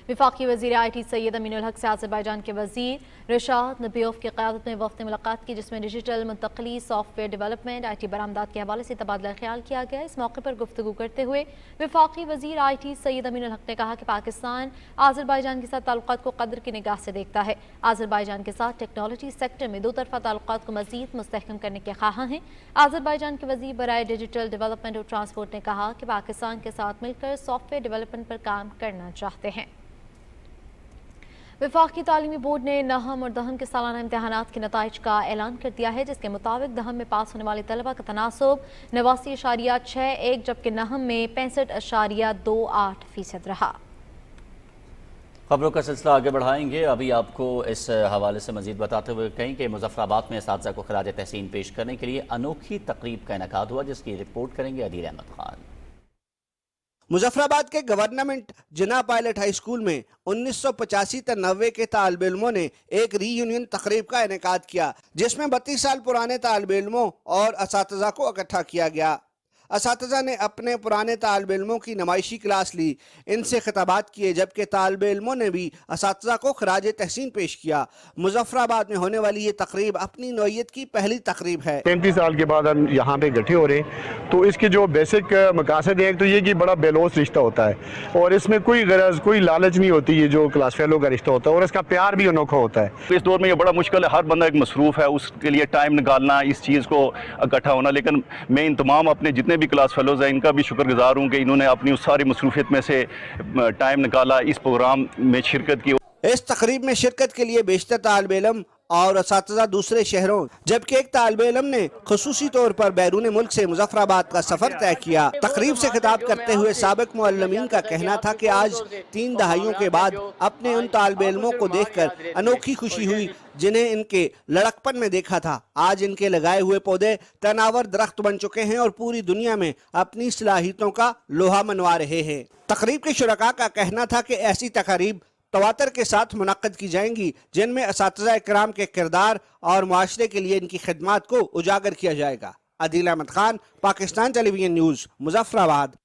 [SPEAKER 2] وفاقی وزیر آئی ٹی سید امین الحق سے آذربائیجان کے وزیر رشاد نبیوف کی قیادت میں وفد نے ملاقات کی، جس میں ڈیجیٹل منتقلی، soft where development, I T برآمدات کے حوالے سے تبادلہ خیال کیا گیا۔ اس موقع پر گفتگو کرتے ہوئے وفاقی وزیر آئی ٹی سید امین الحق نے کہا کہ پاکستان آذربائیجان کے ساتھ تعلقات کو قدر کی نگاہ سے دیکھتا ہے۔ آذربائیجان کے ساتھ ٹیکنالوجی سیکٹر میں 2 طرفہ تعلقات کو مزید مستحکم کرنے کے خواہاں ہیں۔ آذربائیجان کے وزیر برائے ڈیجیٹل ڈیولپمنٹ اور ٹرانسپورٹ نے کہا کہ پاکستان کے ساتھ مل کر سافٹ ویئر ڈیولپمنٹ پر کام کرنا چاہتے ہیں۔ वफाकी तालीमी बोर्ड ने नहम और दहम के सालाना इम्तहानात के नताइज का ऐलान कर दिया है, जिसके मुताबिक दहम में पास होने वाले तलबा का तनासुब 89.61 जबकि नहम में 65.28% रहा।
[SPEAKER 1] खबरों का सिलसिला आगे बढ़ाएंगे। अभी आपको इस हवाले से मजीद बताते हुए कहें कि मुजफ्फराबाद में असातिज़ा को खराज तहसीन पेश करने के लिए अनोखी तकरीब का इनेकाद हुआ, जिसकी रिपोर्ट करेंगे अदील अहमद खान।
[SPEAKER 11] मुजफ्फराबाद के गवर्नमेंट जिना पायलट हाई स्कूल में 1985 से 90 के तालिब इल्मों ने एक रीयूनियन तकरीब का इनेकाद किया, जिसमें 32 साल पुराने तालिब इल्मों और असातिज़ा को इकट्ठा किया गया। असातिज़ा ने अपने पुराने तालिब इल्मों की नुमाइशी क्लास ली, इनसे खिताबात किए, जबकि तालिब इल्मों ने भी असातिज़ा को खराज तहसीन पेश किया। मुजफ्फराबाद में होने वाली ये तकरीब अपनी नौइयत की पहली तकरीब है।
[SPEAKER 12] 33 साल के बाद हम यहाँ पे इकट्ठे हो रहे हैं, तो इसके जो बेसिक मकासद है, तो ये कि बड़ा बेलोस रिश्ता होता है और इसमें कोई गरज कोई लालच नहीं होती, ये जो क्लास फेलो का रिश्ता होता है, और इसका प्यार भी अनोखा होता है।
[SPEAKER 13] इस दौर में ये बड़ा मुश्किल है, हर बंदा एक मसरूफ़ है, उसके लिए टाइम निकालना, इस चीज़ को इकट्ठा होना। लेकिन मैं इन तमाम अपने जितने भी क्लास फेलोज़ हैं, इनका भी शुक्रगुजार हूँ कि इन्होंने अपनी उस सारी मसरूफियत में से टाइम निकाला, इस प्रोग्राम में शिरकत की।
[SPEAKER 11] इस तकरीब में शिरकत के लिए बेशतर तालिब इल्म और असातिज़ा दूसरे शहरों, जबकि एक तालिब इल्म ने खुसूसी तौर पर बैरून मुल्क से मुजफ्फराबाद का सफर तय किया। तकरीब से खिताब करते हुए साबिक मुअल्लिमीन का कहना था कि आज 3 दहाइयों के बाद अपने उन तालिब इल्मों को देखकर अनोखी खुशी हुई जिन्हें इनके लड़कपन में देखा था। आज इनके लगाए हुए पौधे तनावर दरख्त बन चुके हैं और पूरी दुनिया में अपनी सलाहियतों का लोहा मनवा रहे हैं। तकरीब के शुरका का कहना था कि ऐसी तकरीब तवातर के साथ मुनक्कद की जाएंगी, जिनमें असातिज़ा इकराम के किरदार और मुआशरे के लिए इनकी खिदमात को उजागर किया जाएगा। Adeel Ahmed Khan, Pakistan television news, Muzaffarabad.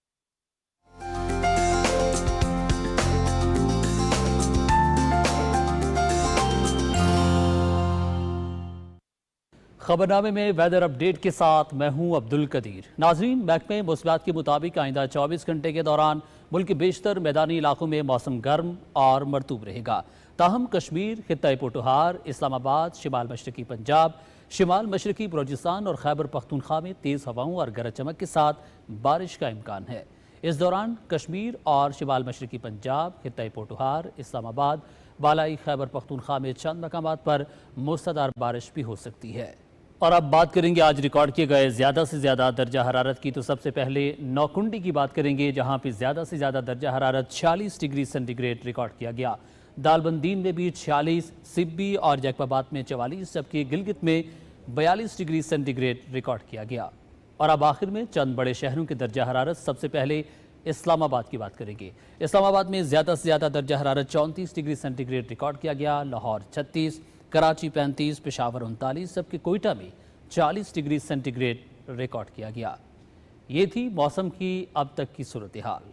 [SPEAKER 14] खबरनामे में वेदर अपडेट के साथ मैं हूं अब्दुल कदीर। नाजरीन, महकमे मौसमियात के मुताबिक आइंदा 24 घंटे के दौरान मुल्क के बेशतर मैदानी इलाकों में मौसम गर्म और मरतूब रहेगा। ताहम कश्मीर, खित्ता पोटोहार, इस्लामाबाद, शिमाल मशरकी पंजाब, शिमाल मशरकी बलोचिस्तान और खैबर पख्तूनख्वा में तेज़ हवाओं और गरज चमक के साथ बारिश का इम्कान है। इस दौरान कश्मीर और शिमाल मशरकी पंजाब, खित्ता पोटोहार, इस्लामाबाद, बालाई खैबर पख्तूनख्वा में चंद मकामात पर मूसलाधार बारिश भी हो सकती है। और अब बात करेंगे आज रिकॉर्ड किए गए ज़्यादा से ज़्यादा दर्जा हरारत की। तो सबसे पहले नौकुंडी की बात करेंगे, जहां पे ज़्यादा से ज़्यादा दर्जा हरारत 46 डिग्री सेंटीग्रेड रिकॉर्ड किया गया। दालबंदीन में भी 46, सिब्बी और जैकबाबाद में 44, जबकि गिलगित में 42 डिग्री सेंटीग्रेड रिकॉर्ड किया गया। और अब आखिर में चंद बड़े शहरों की दर्जा हरारत। सबसे पहले इस्लामाबाद की बात करेंगे। इस्लामाबाद में ज़्यादा से ज़्यादा दर्जा हरारत 34 डिग्री सेंटीग्रेड रिकॉर्ड किया गया। लाहौर 36, कराची 35, पेशावर 39, जबकि कोयटा में 40 डिग्री सेंटीग्रेड रिकॉर्ड किया गया। ये थी मौसम की अब तक की सूरत हाल।